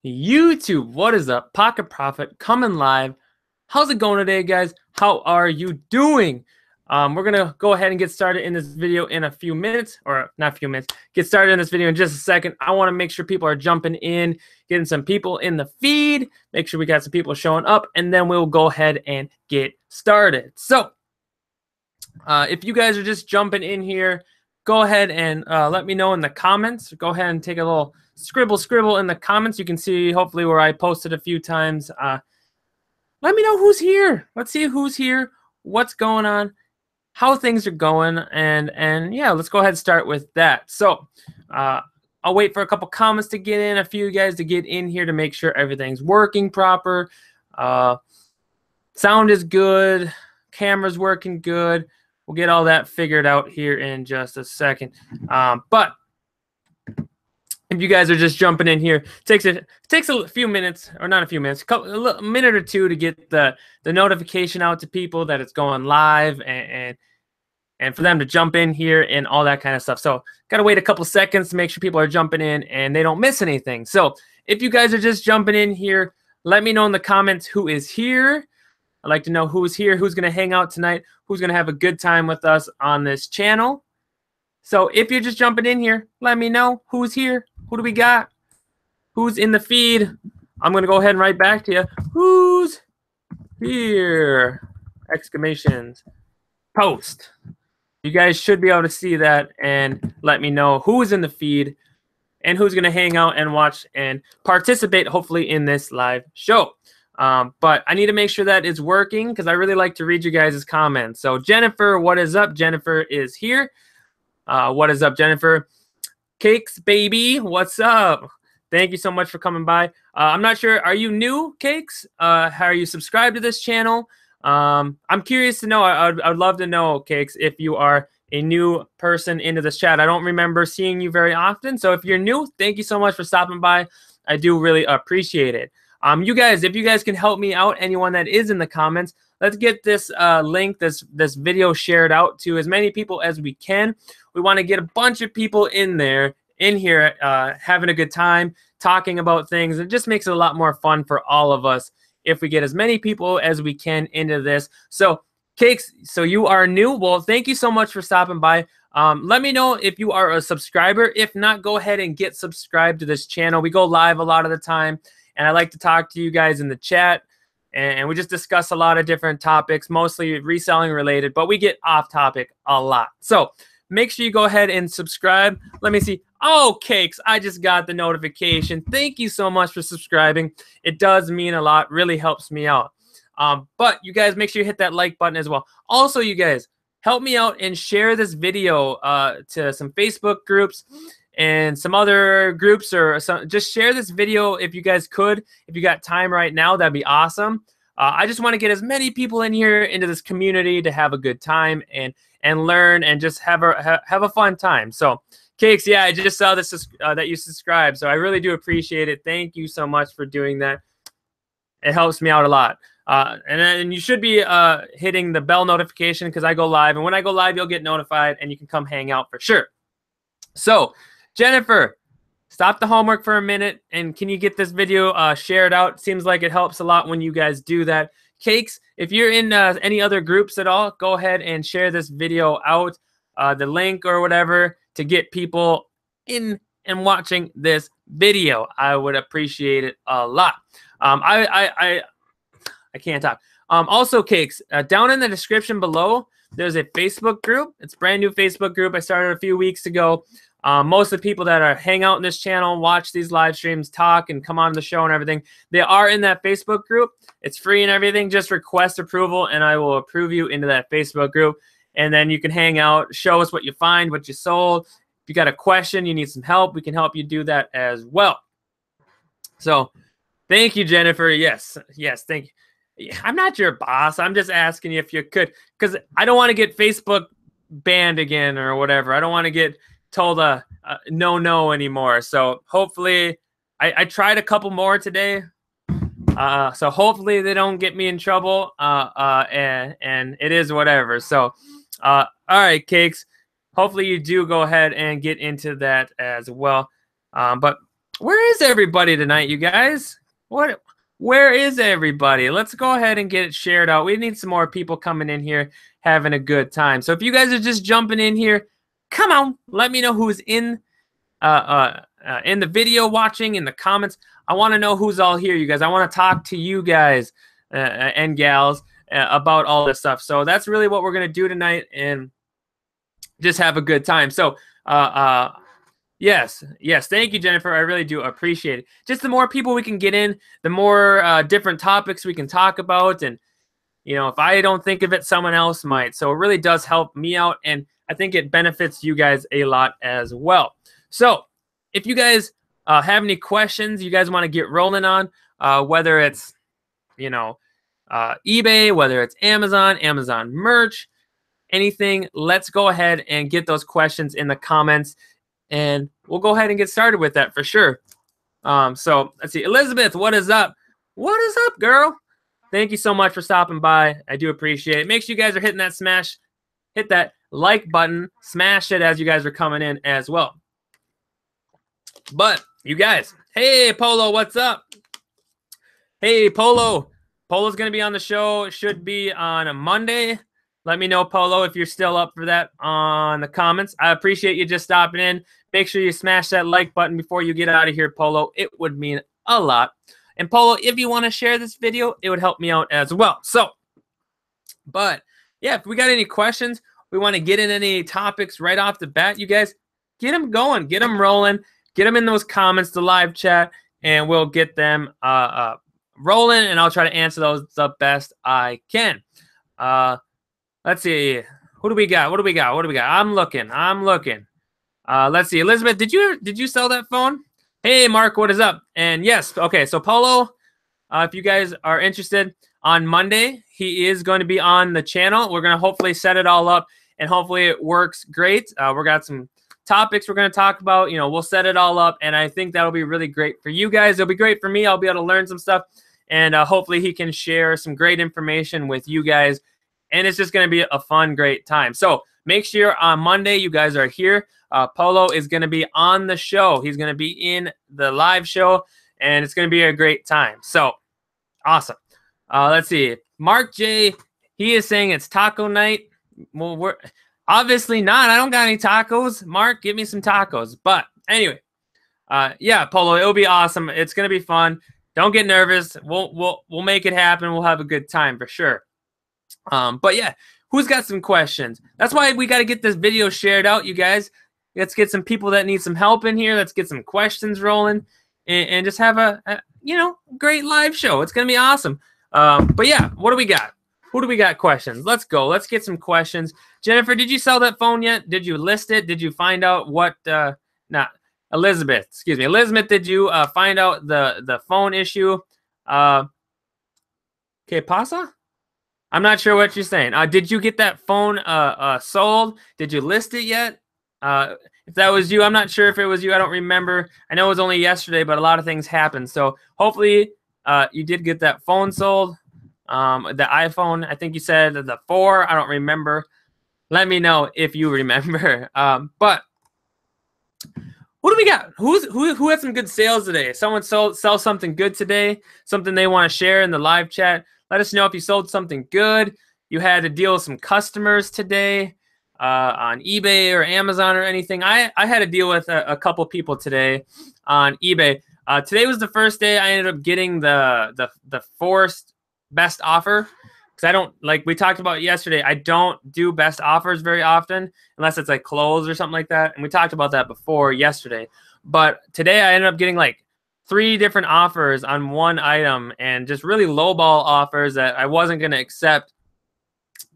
YouTube, what is up? Pocket Profit coming live. How's it going today, guys? How are you doing? We're gonna go ahead and get started in this video in a few minutes, or not a few minutes. Get started in this video in just a second. I want to make sure people are jumping in, getting some people in the feed. Make sure we got some people showing up, and then we'll go ahead and get started. So, if you guys are just jumping in here, go ahead and let me know in the comments. Go ahead and take a little scribble in the comments. You can see hopefully where I posted a few times. Let me know who's here. Let's see who's here, what's going on, how things are going, and yeah, let's go ahead and start with that. So I'll wait for a couple comments to get in, a few guys to get in here to make sure everything's working proper. Sound is good, camera's working good. We'll get all that figured out here in just a second. But if you guys are just jumping in here, it takes a few minutes, or not a few minutes, a minute or two to get the notification out to people that it's going live, and for them to jump in here and all that kind of stuff. So got to wait a couple seconds to make sure people are jumping in and they don't miss anything. So if you guys are just jumping in here, let me know in the comments who is here. I'd like to know who's here, who's going to hang out tonight, who's going to have a good time with us on this channel. So if you're just jumping in here, let me know who's here. Who do we got? Who's in the feed? I'm going to go ahead and write back to you. Who's here? Exclamations. Post. You guys should be able to see that and let me know who's in the feed and who's going to hang out and watch and participate, hopefully, in this live show. But I need to make sure that it's working because I really like to read you guys' comments. So Jennifer, what is up? Jennifer is here. What is up, Jennifer? Cakes, baby, what's up? Thank you so much for coming by. I'm not sure, are you new, Cakes? Are you subscribed to this channel? I'm curious to know. I'd love to know, Cakes, if you are a new person into this chat. I don't remember seeing you very often. So if you're new, thank you so much for stopping by. I do really appreciate it. You guys, if you guys can help me out, anyone that is in the comments, let's get this link, this video shared out to as many people as we can. We want to get a bunch of people in here, having a good time, talking about things. It just makes it a lot more fun for all of us if we get as many people as we can into this. So, Cakes, so you are new. Well, thank you so much for stopping by. Let me know if you are a subscriber. If not, go ahead and get subscribed to this channel. We go live a lot of the time, and I like to talk to you guys in the chat. And we just discuss a lot of different topics, mostly reselling related, but we get off topic a lot. So make sure you go ahead and subscribe. Let me see. Oh, Cakes, I just got the notification. Thank you so much for subscribing. It does mean a lot, really helps me out. But you guys, make sure you hit that like button as well. Also, you guys, help me out and share this video to some Facebook groups and some other groups, or just share this video if you guys could. If you got time right now, that'd be awesome. I just want to get as many people in here into this community to have a good time and learn and just have a fun time. So, Cakes, yeah, I just saw this that you subscribed, so I really do appreciate it. Thank you so much for doing that. It helps me out a lot. And then you should be hitting the bell notification because I go live, and when I go live, you'll get notified, and you can come hang out for sure. So, Jennifer, stop the homework for a minute, and can you get this video shared out? Seems like it helps a lot when you guys do that. Cakes, if you're in any other groups at all, go ahead and share this video out, the link or whatever, to get people in and watching this video. I would appreciate it a lot. I can't talk. Also, Cakes, down in the description below, there's a Facebook group. It's a brand new Facebook group I started a few weeks ago. Most of the people that hang out in this channel, watch these live streams, talk, and come on the show and everything, they are in that Facebook group. It's free and everything. Just request approval, and I will approve you into that Facebook group. And then you can hang out, show us what you find, what you sold. If you got a question, you need some help, we can help you do that as well. So thank you, Jennifer. Yes, thank you. I'm not your boss. I'm just asking you if you could, because I don't want to get Facebook banned again or whatever. I don't want to get told no anymore. So hopefully I tried a couple more today. So hopefully they don't get me in trouble. And it is whatever. So all right, Cakes. Hopefully you do go ahead and get into that as well. But Where is everybody tonight, you guys? Where is everybody? Let's go ahead and get it shared out. We need some more people coming in here having a good time. So if you guys are just jumping in here, come on, let me know who's in the video watching, in the comments. I want to know who's all here, you guys. I want to talk to you guys and gals about all this stuff. So that's really what we're going to do tonight and just have a good time. So yes, thank you, Jennifer. I really do appreciate it. Just the more people we can get in, the more different topics we can talk about. And, you know, if I don't think of it, someone else might. So it really does help me out, and I think it benefits you guys a lot as well. So if you guys have any questions you guys want to get rolling on, whether it's, you know, eBay, whether it's Amazon merch, anything, let's go ahead and get those questions in the comments, and we'll go ahead and get started with that for sure. So let's see. Elizabeth, what is up? What is up, girl? Thank you so much for stopping by. I do appreciate it. Make sure you guys are hitting that hit that like button, smash it as you guys are coming in as well. But you guys, hey, Polo, what's up? Hey, Polo. Polo's going to be on the show. It should be on a Monday. Let me know, Polo, if you're still up for that on the comments. I appreciate you just stopping in. Make sure you smash that like button before you get out of here, Polo. It would mean a lot. And Polo, if you want to share this video, it would help me out as well. So, but yeah, if we got any questions, we want to get in any topics right off the bat, you guys, get them going, get them rolling, get them in those comments, the live chat, and we'll get them rolling, and I'll try to answer those the best I can. Let's see. Who do we got? What do we got? I'm looking. Let's see. Elizabeth, did you sell that phone? Hey, Mark, what is up? And yes, okay, so Polo, if you guys are interested, on Monday, he is going to be on the channel. We're going to hopefully set it all up, and hopefully it works great. We got some topics we're going to talk about. You know, we'll set it all up, and I think that'll be really great for you guys. It'll be great for me. I'll be able to learn some stuff, and hopefully he can share some great information with you guys. And it's just going to be a fun, great time. So make sure on Monday you guys are here. Polo is going to be on the show. He's going to be in the live show, and it's going to be a great time. So awesome. Let's see. Mark J, he is saying it's taco night. Well, we're obviously not. I don't got any tacos. Mark, give me some tacos. But anyway, yeah, Polo, it'll be awesome. It's going to be fun. Don't get nervous. We'll make it happen. We'll have a good time for sure. But yeah, who's got some questions? That's why we got to get this video shared out, you guys. Let's get some people that need some help in here. Let's get some questions rolling, and just have a you know, great live show. It's gonna be awesome. But yeah, what do we got? Who do we got questions? Let's go. Let's get some questions. Jennifer, did you sell that phone yet? Did you list it? Did you find out what? Not Elizabeth. Excuse me, Elizabeth. Did you find out the phone issue? ¿Qué pasa? I'm not sure what you're saying. Did you get that phone sold? Did you list it yet? If that was you, I'm not sure if it was you. I don't remember. I know it was only yesterday, but a lot of things happened. So hopefully you did get that phone sold. The iPhone, I think you said the 4. I don't remember. Let me know if you remember. But who do we got? Who had some good sales today? Someone sell something good today, something they want to share in the live chat. Let us know if you sold something good. You had to deal with some customers today on eBay or Amazon or anything. I had to deal with a couple people today on eBay. Today was the first day I ended up getting the forced best offer, because I don't, like we talked about yesterday, I don't do best offers very often unless it's like clothes or something like that. And we talked about that before yesterday. But today I ended up getting like 3 different offers on one item, and just really lowball offers that I wasn't going to accept.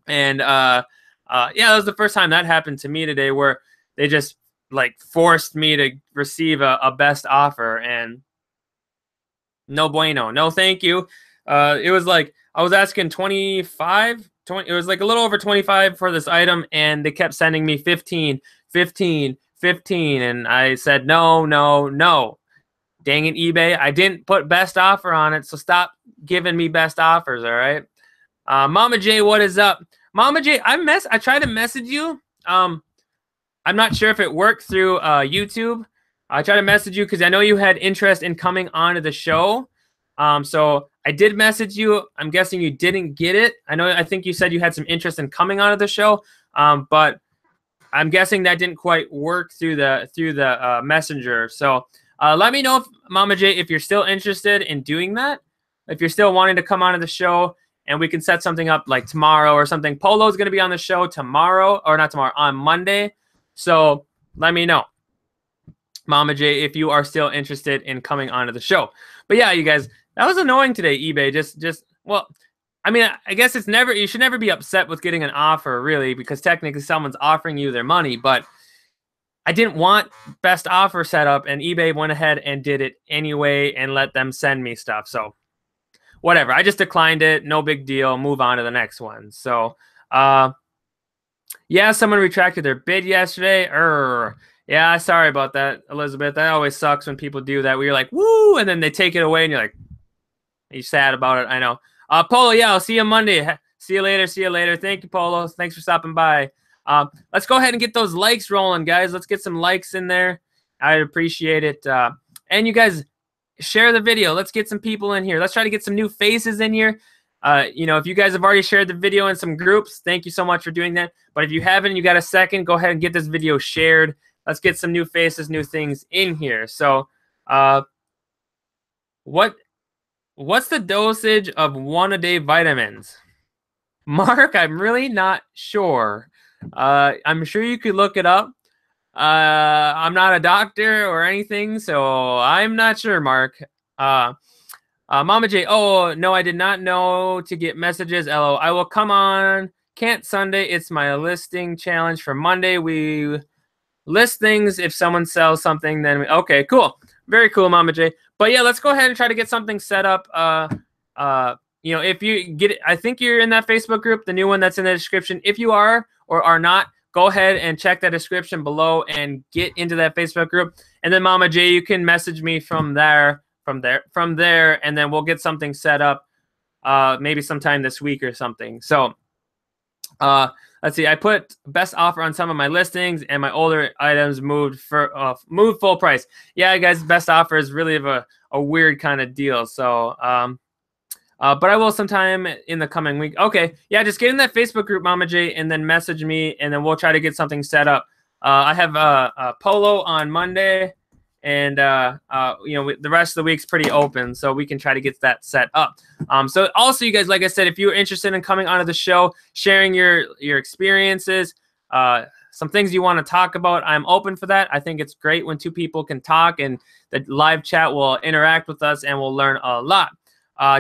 And yeah, that was the first time that happened to me today, where they just like forced me to receive a best offer, and no bueno, no thank you. It was like I was asking 25, 20, it was like a little over 25 for this item, and they kept sending me 15, 15, 15, and I said no, no, no. Dang it, eBay. I didn't put best offer on it, so stop giving me best offers, all right? Mama J, what is up? Mama J, I tried to message you. I'm not sure if it worked through YouTube. I tried to message you because I know you had interest in coming onto the show. So I did message you. I'm guessing you didn't get it. I think you said you had some interest in coming onto the show, but I'm guessing that didn't quite work through the messenger. So let me know, if, Mama J, if you're still interested in doing that. If you're still wanting to come onto the show, and we can set something up like tomorrow or something. Polo's going to be on the show tomorrow, or not tomorrow, on Monday. So let me know, Mama J, if you are still interested in coming onto the show. But yeah, you guys, that was annoying today, eBay. Well, I mean, I guess you should never be upset with getting an offer, really, because technically someone's offering you their money. But I didn't want best offer set up, and eBay went ahead and did it anyway and let them send me stuff. So whatever. I just declined it. No big deal. Move on to the next one. So, yeah, someone retracted their bid yesterday. Yeah, sorry about that, Elizabeth. That always sucks when people do that. Where you're like, woo, and then they take it away, and you're like, you're sad about it. I know. Polo, yeah, I'll see you Monday. See you later. See you later. Thank you, Polo. Thanks for stopping by. Let's go ahead and get those likes rolling, guys. Let's get some likes in there. I'd appreciate it. And you guys, share the video. Let's get some people in here. Let's try to get some new faces in here. If you guys have already shared the video in some groups, thank you so much for doing that. But if you haven't, you got a second, go ahead and get this video shared. Let's get some new faces, new things in here. So, what's the dosage of 1-a-day vitamins? Mark, I'm really not sure. I'm sure you could look it up. I'm not a doctor or anything, so I'm not sure, Mark. Mama J, oh, no, I did not know to get messages. LO, I will come on. Can't Sunday. It's my listing challenge for Monday. We list things. If someone sells something, then okay, cool. Very cool, Mama J. But yeah, let's go ahead and try to get something set up. If you get it, I think you're in that Facebook group, the new one that's in the description. If you are or are not, go ahead and check that description below and get into that Facebook group. And then Mama J, you can message me from there, and then we'll get something set up maybe sometime this week or something. So let's see. I put best offer on some of my listings, and my older items moved full price. Yeah, guys, best offer is really of a weird kind of deal. So but I will sometime in the coming week. Okay, yeah, just get in that Facebook group, Mama J, and then message me, and then we'll try to get something set up. I have a Polo on Monday, and the rest of the week's pretty open, so we can try to get that set up. So also, you guys, like I said, if you're interested in coming onto the show, sharing your experiences, some things you want to talk about, I'm open for that. I think it's great when two people can talk, and the live chat will interact with us, and we'll learn a lot.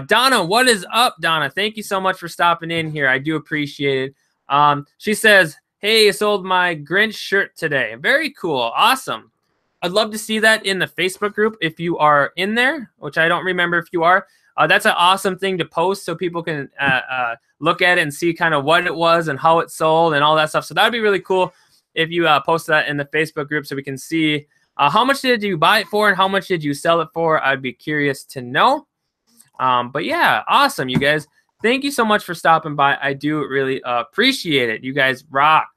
Donna, what is up, Donna? Thank you so much for stopping in here. I do appreciate it. She says, hey, I sold my Grinch shirt today. Very cool. Awesome. I'd love to see that in the Facebook group if you are in there, which I don't remember if you are. That's an awesome thing to post so people can look at it and see kind of what it was and how it sold and all that stuff. So that would be really cool if you post that in the Facebook group so we can see how much did you buy it for and how much did you sell it for. I'd be curious to know. But yeah, awesome, you guys. Thank you so much for stopping by. I do really appreciate it. You guys rock.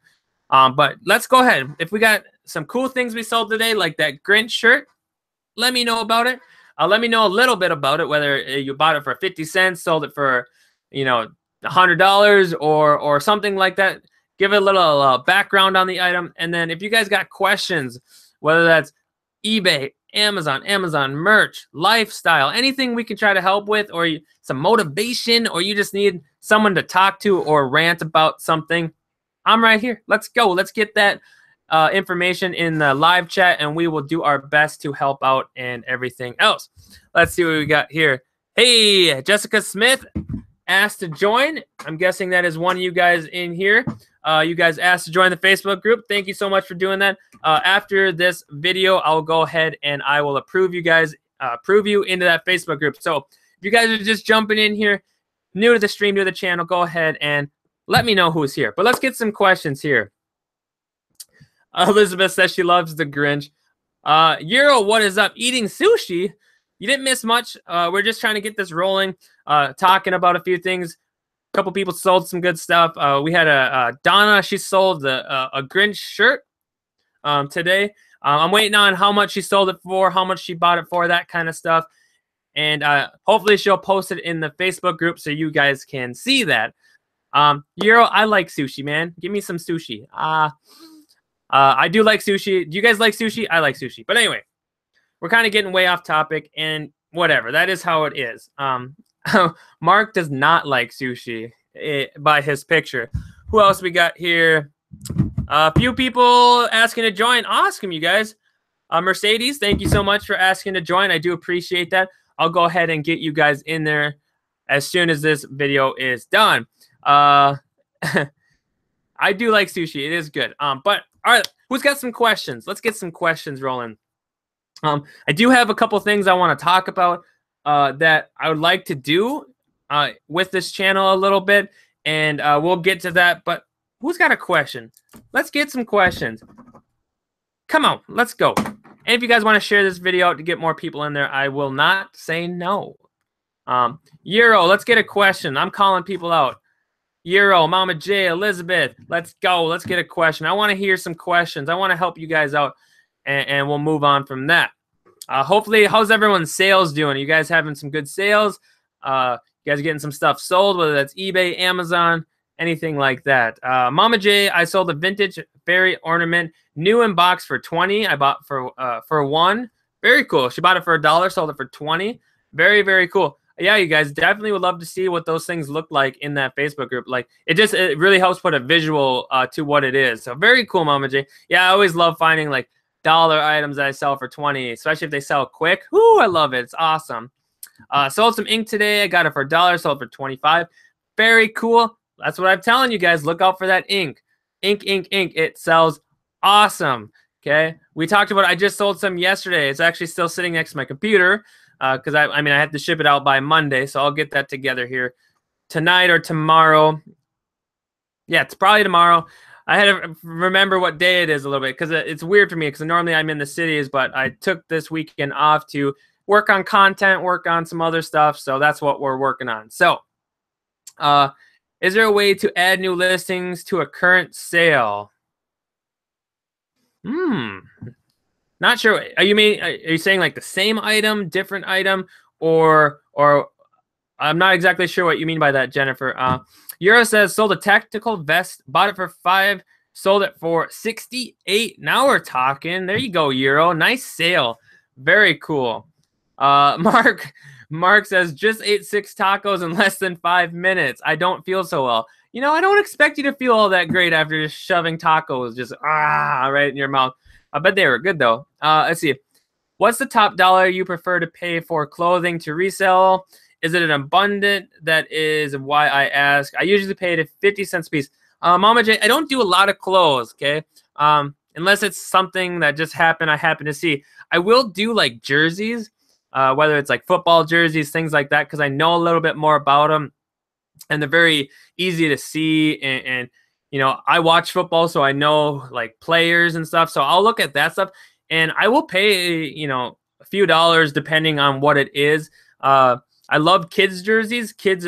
But let's go ahead. If we got some cool things we sold today, like that Grinch shirt, let me know about it. Let me know a little bit about it, whether you bought it for 50 cents, sold it for, $100 or something like that. Give it a little background on the item. And then if you guys got questions, whether that's eBay, Amazon merch, lifestyle, anything we can try to help with, or some motivation, or you just need someone to talk to or rant about something, I'm right here. Let's go. Let's get that information in the live chat, and we will do our best to help out and everything else. Let's see what we got here. Hey, Jessica Smith asked to join. I'm guessing that is one of you guys in here. You guys asked to join the Facebook group. Thank you so much for doing that. After this video, I'll go ahead and I will approve you guys, approve you into that Facebook group. So if you guys are just jumping in here, new to the stream, new to the channel, go ahead and let me know who's here. But let's get some questions here. Elizabeth says she loves the Grinch. Euro, what is up? Eating sushi? You didn't miss much. We're just trying to get this rolling, talking about a few things. A couple people sold some good stuff. We had Donna. She sold a Grinch shirt today. I'm waiting on how much she sold it for, how much she bought it for, that kind of stuff. And hopefully she'll post it in the Facebook group so you guys can see that. Euro, I like sushi, man. Give me some sushi. I do like sushi. Do you guys like sushi? I like sushi. But anyway, we're kind of getting way off topic, and whatever. That is how it is. Mark does not like sushi by his picture. Who else we got here? A few people asking to join. Awesome, you guys. Mercedes, thank you so much for asking to join. I do appreciate that. I'll go ahead and get you guys in there as soon as this video is done. I do like sushi. It is good. But all right, who's got some questions? Let's get some questions rolling. I do have a couple things I want to talk about that I would like to do with this channel a little bit, and we'll get to that. But who's got a question? Let's get some questions. Come on, let's go. And if you guys want to share this video out to get more people in there, I will not say no. Euro, let's get a question. I'm calling people out. Euro, Mama J, Elizabeth, let's go. Let's get a question. I want to hear some questions. I want to help you guys out, and we'll move on from that. Hopefully, how's everyone's sales doing? Are you guys having some good sales? You guys getting some stuff sold, whether that's eBay, Amazon, anything like that. Mama J, I sold a vintage fairy ornament, new in box for 20. I bought for $1. Very cool. She bought it for $1, sold it for 20. Very, very cool. Yeah, you guys definitely would love to see what those things look like in that Facebook group. Like it really helps put a visual to what it is. So very cool, Mama J. Yeah, I always love finding like dollar items that I sell for 20, especially if they sell quick. Whoo, I love it. It's awesome. Sold some ink today. I got it for $1, sold for 25. Very cool. That's what I'm telling you guys. Look out for that ink. Ink, ink, ink. It sells awesome. Okay. We talked about, I just sold some yesterday. It's actually still sitting next to my computer because I have to ship it out by Monday. So I'll get that together here tonight or tomorrow. Yeah, it's probably tomorrow. I had to remember what day it is a little bit because it's weird for me because normally I'm in the cities, but I took this weekend off to work on content, work on some other stuff. So that's what we're working on. So, is there a way to add new listings to a current sale? Not sure. Are you saying like the same item, different item, or I'm not exactly sure what you mean by that, Jennifer. Euro says sold a tactical vest, bought it for $5, sold it for $68. Now we're talking. There you go, Euro. Nice sale. Very cool. Mark says, just ate 6 tacos in less than 5 minutes. I don't feel so well. You know, I don't expect you to feel all that great after just shoving tacos just right in your mouth. I bet they were good, though. Let's see. What's the top dollar you prefer to pay for clothing to resell? Is it an abundant? That is why I ask. I usually pay it 50 cents a piece. Mama J, I don't do a lot of clothes, okay? Unless it's something that just happened, I happen to see. I will do, like, jerseys. Whether it's like football jerseys, things like that, because I know a little bit more about them, and they're very easy to see. And you know, I watch football, so I know like players and stuff. So I'll look at that stuff, and I will pay, you know, a few dollars depending on what it is. I love kids jerseys. Kids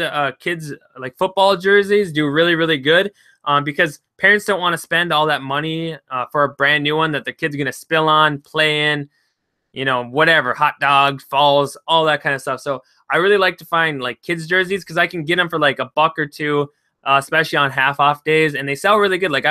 like football jerseys do really, really good because parents don't want to spend all that money for a brand new one that the kid's gonna spill on, play in. You know, whatever, hot dogs, falls, all that kind of stuff. So I really like to find like kids jerseys because I can get them for like $1 or $2, especially on half off days, and they sell really good. Like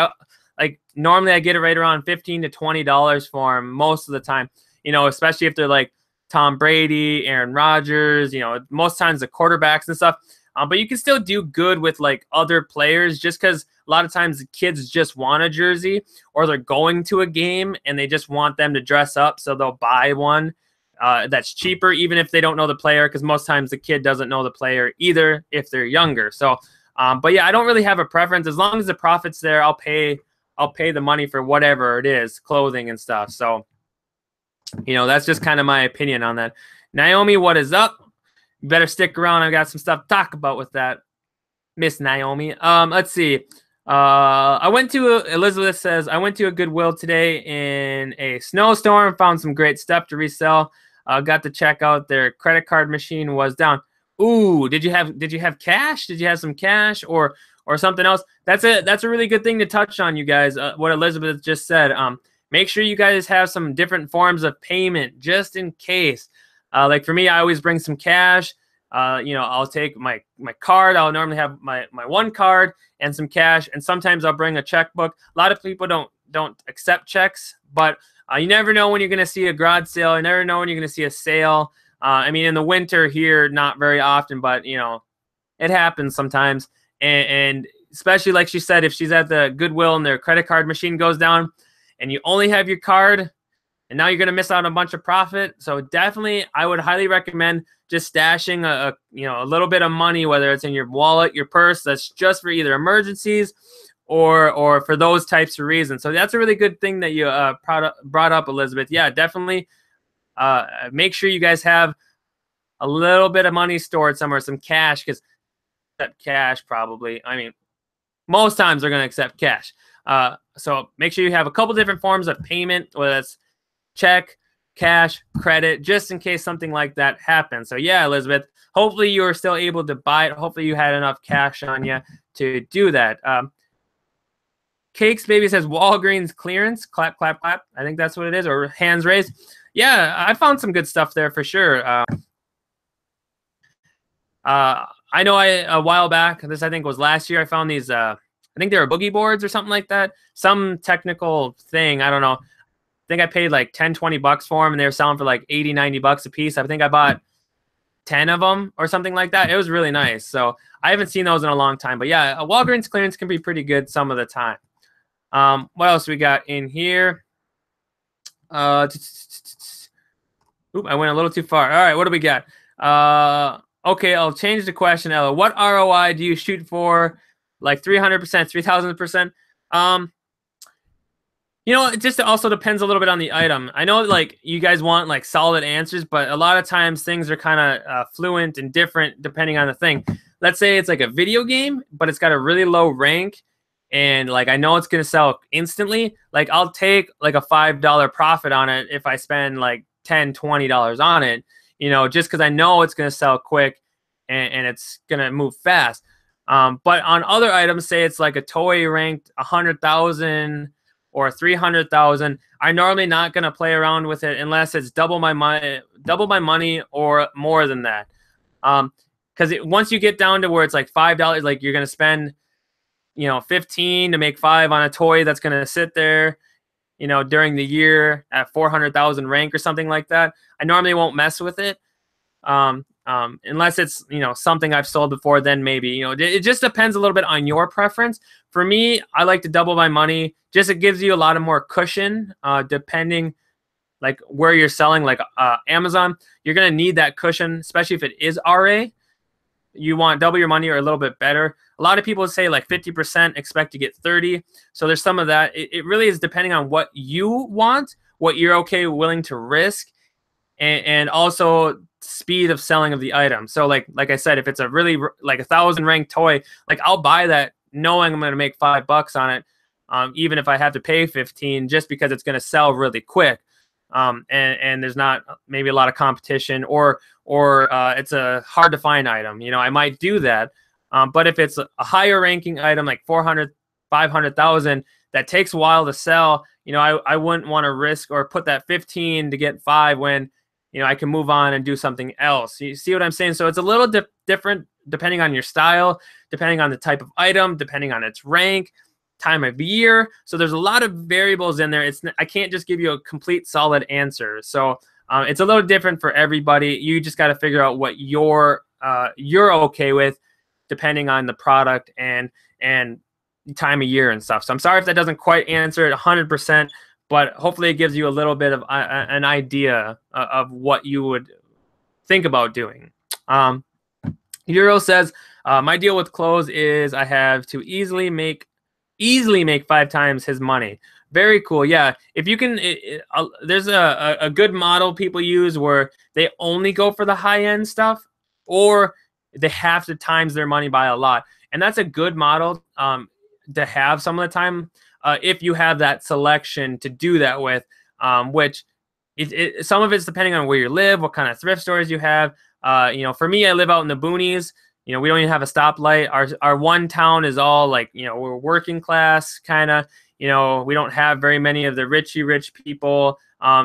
normally I get it right around $15 to $20 for them most of the time. You know, especially if they're like Tom Brady, Aaron Rodgers. You know, most times the quarterbacks and stuff. But you can still do good with like other players just because a lot of times the kids just want a jersey or they're going to a game and they just want them to dress up. So they'll buy one that's cheaper, even if they don't know the player, because most times the kid doesn't know the player either if they're younger. So, but yeah, I don't really have a preference. As long as the profit's there, I'll pay the money for whatever it is, clothing and stuff. So, you know, that's just kind of my opinion on that. Naomi, what is up? You better stick around. I've got some stuff to talk about with that, Miss Naomi. Let's see. Elizabeth says, I went to a Goodwill today in a snowstorm, found some great stuff to resell. Got to check out their credit card machine was down. Ooh, did you have cash? Did you have some cash or something else? That's a really good thing to touch on, you guys. What Elizabeth just said. make sure you guys have some different forms of payment just in case. Like for me, I always bring some cash. I'll take my card. I'll normally have my one card and some cash, and sometimes I'll bring a checkbook. A lot of people don't accept checks, but you never know when you're going to see a garage sale. You never know when you're going to see a sale. I mean, in the winter here, not very often, but it happens sometimes. And especially like she said, if she's at the Goodwill and their credit card machine goes down, and you only have your card, and now you're going to miss out on a bunch of profit. So definitely, I would highly recommend just stashing a little bit of money, whether it's in your wallet, your purse, that's just for either emergencies or for those types of reasons. So that's a really good thing that you brought up, Elizabeth. Yeah, definitely make sure you guys have a little bit of money stored somewhere, some cash, because accept cash probably. I mean, most times they're going to accept cash. So make sure you have a couple different forms of payment, whether that's check, cash, credit, just in case something like that happens. So yeah, Elizabeth, hopefully you were still able to buy it. Hopefully you had enough cash on you to do that. Cakes Baby says Walgreens clearance, clap, clap, clap. I think that's what it is, or hands raised. Yeah, I found some good stuff there for sure. I know a while back, this I think was last year, I found these, I think they were boogie boards or something like that. Some technical thing, I don't know. I think I paid like 10, 20 bucks for them, and they were selling for like 80, 90 bucks a piece. I think I bought 10 of them or something like that. It was really nice. So I haven't seen those in a long time. But yeah, a Walgreens clearance can be pretty good some of the time. What else we got in here? Oop, I went a little too far. All right, what do we got? Okay, I'll change the question, Ella. What ROI do you shoot for? Like 300%, 3,000%? It just also depends a little bit on the item. I know like you guys want like solid answers, but a lot of times things are kind of fluent and different depending on the thing. Let's say it's like a video game, but it's got a really low rank, and like I know it's going to sell instantly. Like I'll take like a $5 profit on it if I spend like $10, $20 on it, just because I know it's going to sell quick and it's going to move fast. But on other items, say it's like a toy ranked 100,000 or 300,000, I'm normally not going to play around with it unless it's double my money or more than that. Because once you get down to where it's like $5, like you're going to spend, 15 to make 5 on a toy that's going to sit there, during the year at 400,000 rank or something like that. I normally won't mess with it. Unless it's, something I've sold before, then maybe, it just depends a little bit on your preference. For me, I like to double my money. Just it gives you a lot of more cushion, depending like where you're selling, like Amazon, you're going to need that cushion, especially if it is RA. You want double your money or a little bit better. A lot of people say like 50%, expect to get 30. So there's some of that. It really is depending on what you want, what you're okay, willing to risk, and also speed of selling of the item. So like I said, if it's a really like 1,000 ranked toy, like I'll buy that knowing I'm going to make $5 on it, even if I have to pay 15, just because it's going to sell really quick. And there's not maybe a lot of competition, or it's a hard to find item. I might do that. But if it's a higher ranking item, like 400, 500,000, that takes a while to sell, I wouldn't want to risk or put that 15 to get 5 when, I can move on and do something else. You see what I'm saying? So it's a little different depending on your style, depending on the type of item, depending on its rank, time of year. So there's a lot of variables in there. I can't just give you a complete solid answer. So it's a little different for everybody. You just got to figure out what you're okay with, depending on the product and time of year and stuff. So I'm sorry if that doesn't quite answer it 100%, but hopefully it gives you a little bit of an idea of what you would think about doing. Euro says, my deal with clothes is I have to easily make 5 times his money. Very cool. Yeah, if you can, there's a good model people use where they only go for the high-end stuff, or they have to times their money by a lot. And that's a good model to have some of the time if you have that selection to do that with, which some of it's depending on where you live, what kind of thrift stores you have. For me, I live out in the boonies. We don't even have a stoplight. Our one town is all like, we're working class kind of. You know, we don't have very many of the rich people,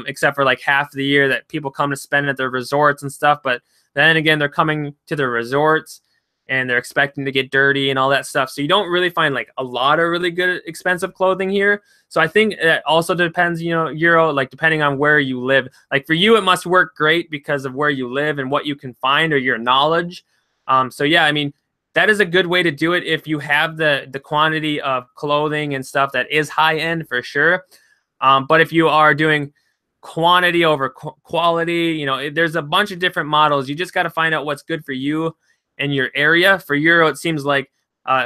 except for like half the year that people come to spend at their resorts and stuff. But then again, they're coming to their resorts and they're expecting to get dirty and all that stuff. So you don't really find like a lot of really good expensive clothing here. So I think it also depends, you know, Euro, like depending on where you live. Like for you, it must work great because of where you live and what you can find or your knowledge. So yeah, I mean, that is a good way to do it if you have the quantity of clothing and stuff that is high end for sure. But if you are doing quantity over quality, you know, there's a bunch of different models. You just got to find out what's good for you and your area. For Euro, it seems like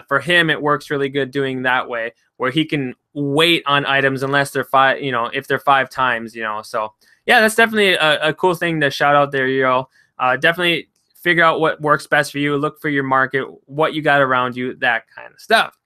for him, it works really good doing that way, where he can wait on items unless they're if they're 5 times, you know. So yeah, that's definitely a cool thing to shout out there, Euro. Definitely figure out what works best for you. Look for your market, what you got around you, that kind of stuff.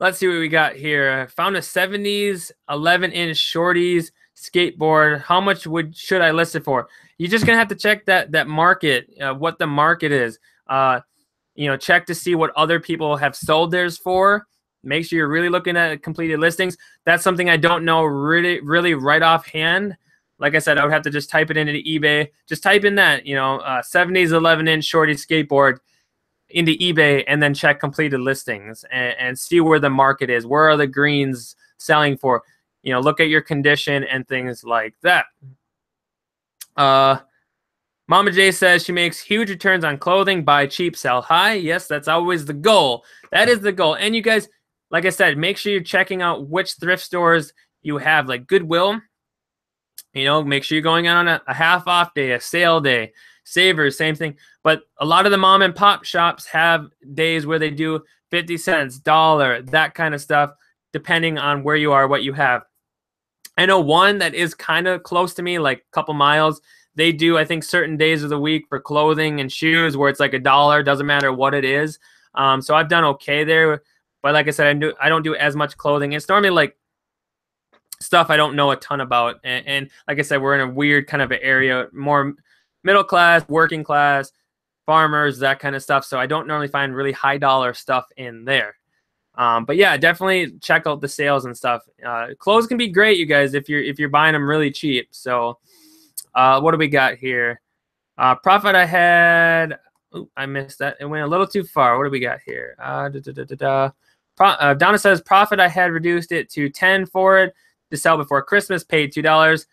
Let's see what we got here. Found a 70s 11-inch shorties skateboard. How much should I list it for? You're just gonna have to check that market, what the market is. You know, check to see what other people have sold theirs for. Make sure you're really looking at completed listings. That's something I don't know really right offhand. Like I said, I would have to just type it into eBay. Just type in that, you know, 70s 11-inch shorty skateboard into eBay, and then check completed listings and see where the market is. Where are the greens selling for? You know, look at your condition and things like that. Mama J says she makes huge returns on clothing, buy cheap, sell high. Yes, that's always the goal. That is the goal. And you guys, like I said, make sure you're checking out which thrift stores you have, like Goodwill. You know, make sure you're going on a half off day, a sale day. Savers, same thing. But a lot of the mom and pop shops have days where they do 50 cents, $1, that kind of stuff, depending on where you are, what you have. I know one that is kind of close to me, like a couple miles. They do, I think, certain days of the week for clothing and shoes where it's like $1, doesn't matter what it is. So I've done okay there. But like I said, I don't do as much clothing. It's normally like stuff I don't know a ton about. And like I said, we're in a weird kind of area, more middle class, working class, farmers, that kind of stuff. So I don't normally find really high dollar stuff in there. But yeah, definitely check out the sales and stuff. Clothes can be great, you guys, if you're buying them really cheap. So what do we got here? Profit I had. Ooh, I missed that. It went a little too far. What do we got here? Donna says profit I had reduced it to 10 for it to sell before Christmas. Paid $2.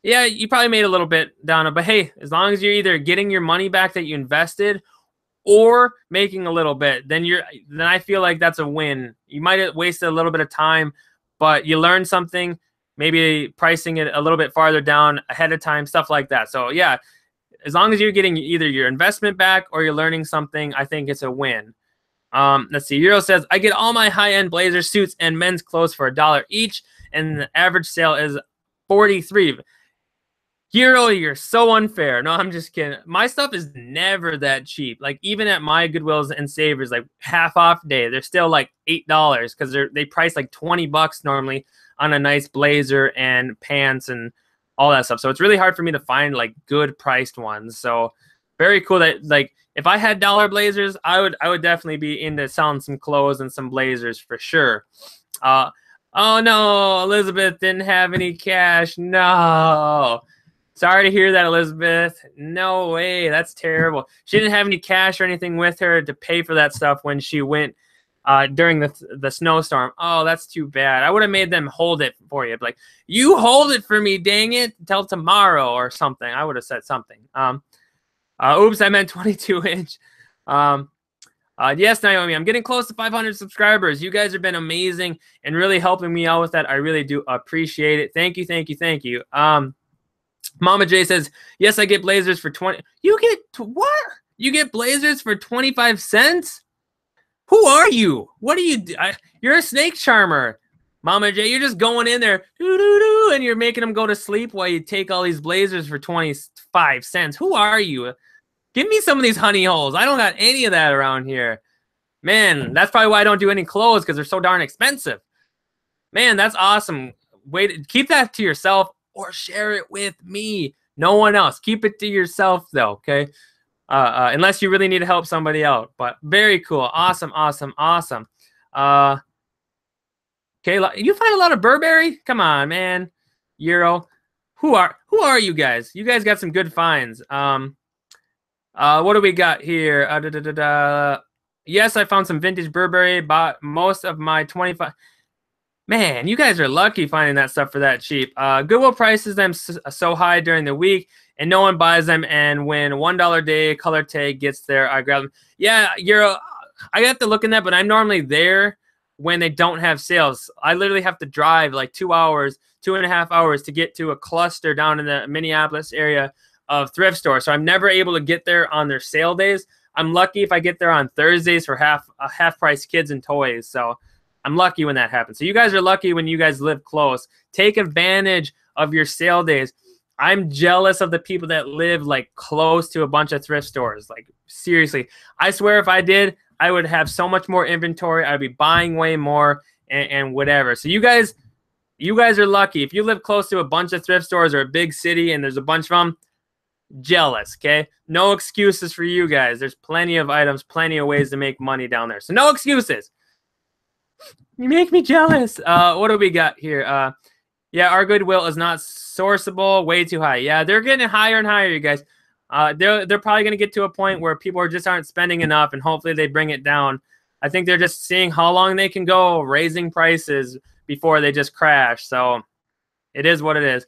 Yeah, you probably made a little bit, Donna. But hey, as long as you're either getting your money back that you invested or making a little bit, then I feel like that's a win. You might have wasted a little bit of time, but you learned something. Maybe pricing it a little bit farther down ahead of time, stuff like that. So yeah, as long as you're getting either your investment back or you're learning something, I think it's a win. Let's see. Euro says, I get all my high-end blazer suits and men's clothes for $1 each, and the average sale is $43. Euro, you're so unfair. No, I'm just kidding. My stuff is never that cheap. Like even at my Goodwills and Savers, like half off day, they're still like $8 because they price like $20 normally on a nice blazer and pants and all that stuff. So it's really hard for me to find like good priced ones. So very cool that like if I had dollar blazers, I would definitely be into selling some clothes and some blazers for sure. Oh no, Elizabeth didn't have any cash. No. Sorry to hear that, Elizabeth. No way. That's terrible. She didn't have any cash or anything with her to pay for that stuff when she went during the snowstorm. Oh, that's too bad. I would have made them hold it for you. Like, you hold it for me, dang it, until tomorrow or something. I would have said something. Oops, I meant 22-inch. Yes, Naomi, I'm getting close to 500 subscribers. You guys have been amazing and really helping me out with that. I really do appreciate it. Thank you, thank you, thank you. Mama J says, yes, I get blazers for 20. You get what? You get blazers for 25 cents? Who are you? What do you do? You're a snake charmer. Mama J, you're just going in there, and you're making them go to sleep while you take all these blazers for 25 cents. Who are you? Give me some of these honey holes. I don't got any of that around here. Man, that's probably why I don't do any clothes, because they're so darn expensive. Man, that's awesome. Wait, keep that to yourself or share it with me. No one else. Keep it to yourself, though, okay? Unless you really need to help somebody out. But very cool. Awesome, awesome, awesome. Okay, you find a lot of Burberry? Come on, man. Euro. Who are you guys? You guys got some good finds. What do we got here? Yes, I found some vintage Burberry. Bought most of my 25. Man, you guys are lucky finding that stuff for that cheap. Goodwill prices them so high during the week, and no one buys them. And when $1 a day color tag gets there, I grab them. Yeah, I have to look in that, but I'm normally there when they don't have sales. I literally have to drive like 2 hours, 2.5 hours to get to a cluster down in the Minneapolis area of thrift stores. So I'm never able to get there on their sale days. I'm lucky if I get there on Thursdays for half price kids and toys. So I'm lucky when that happens. So you guys are lucky when you guys live close. Take advantage of your sale days. I'm jealous of the people that live like close to a bunch of thrift stores. Like seriously, I swear if I did, I would have so much more inventory. I'd be buying way more and whatever. So you guys are lucky. If you live close to a bunch of thrift stores or a big city and there's a bunch of them, jealous, okay? No excuses for you guys. There's plenty of items, plenty of ways to make money down there. So no excuses. You make me jealous. What do we got here? Yeah, our Goodwill is not sourceable. Way too high. Yeah, they're getting higher and higher, you guys. They're probably going to get to a point where people just aren't spending enough, and hopefully they bring it down. I think they're just seeing how long they can go raising prices before they just crash. So it is what it is.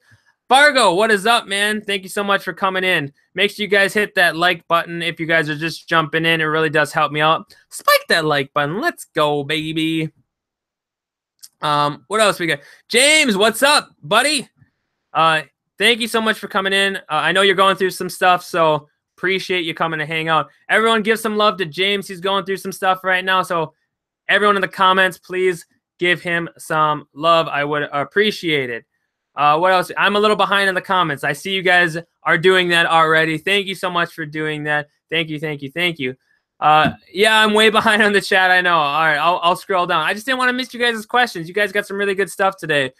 Fargo, what is up, man? Thank you so much for coming in. Make sure you guys hit that like button if you guys are just jumping in. It really does help me out. Spike that like button. Let's go, baby. What else we got? James, what's up, buddy? Thank you so much for coming in. I know you're going through some stuff, so appreciate you coming to hang out. Everyone give some love to James. He's going through some stuff right now, so everyone in the comments, please give him some love. I would appreciate it. What else? I'm a little behind in the comments. I see you guys are doing that already. Thank you so much for doing that. Thank you, thank you, thank you. Yeah, I'm way behind on the chat. I know. All right, I'll scroll down. I just didn't want to miss you guys' questions. You guys got some really good stuff today,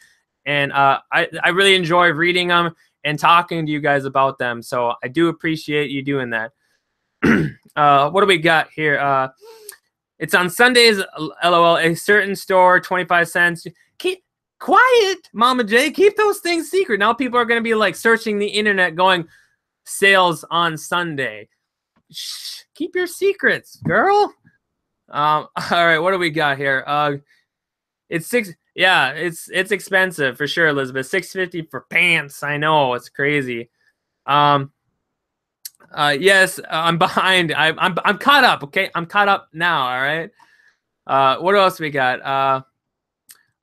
and I really enjoy reading them and talking to you guys about them. So I do appreciate you doing that. What do we got here? It's on Sundays. LOL. A certain store, 25 cents. Keep quiet, Mama J. Keep those things secret. Now people are going to be like searching the internet, going sales on Sunday. Shh, keep your secrets, girl. All right, what do we got here? It's yeah, it's expensive for sure, Elizabeth. $6.50 for pants. I know, it's crazy. Yes, I'm behind. I'm caught up. Okay, I'm caught up now. All right. What else we got?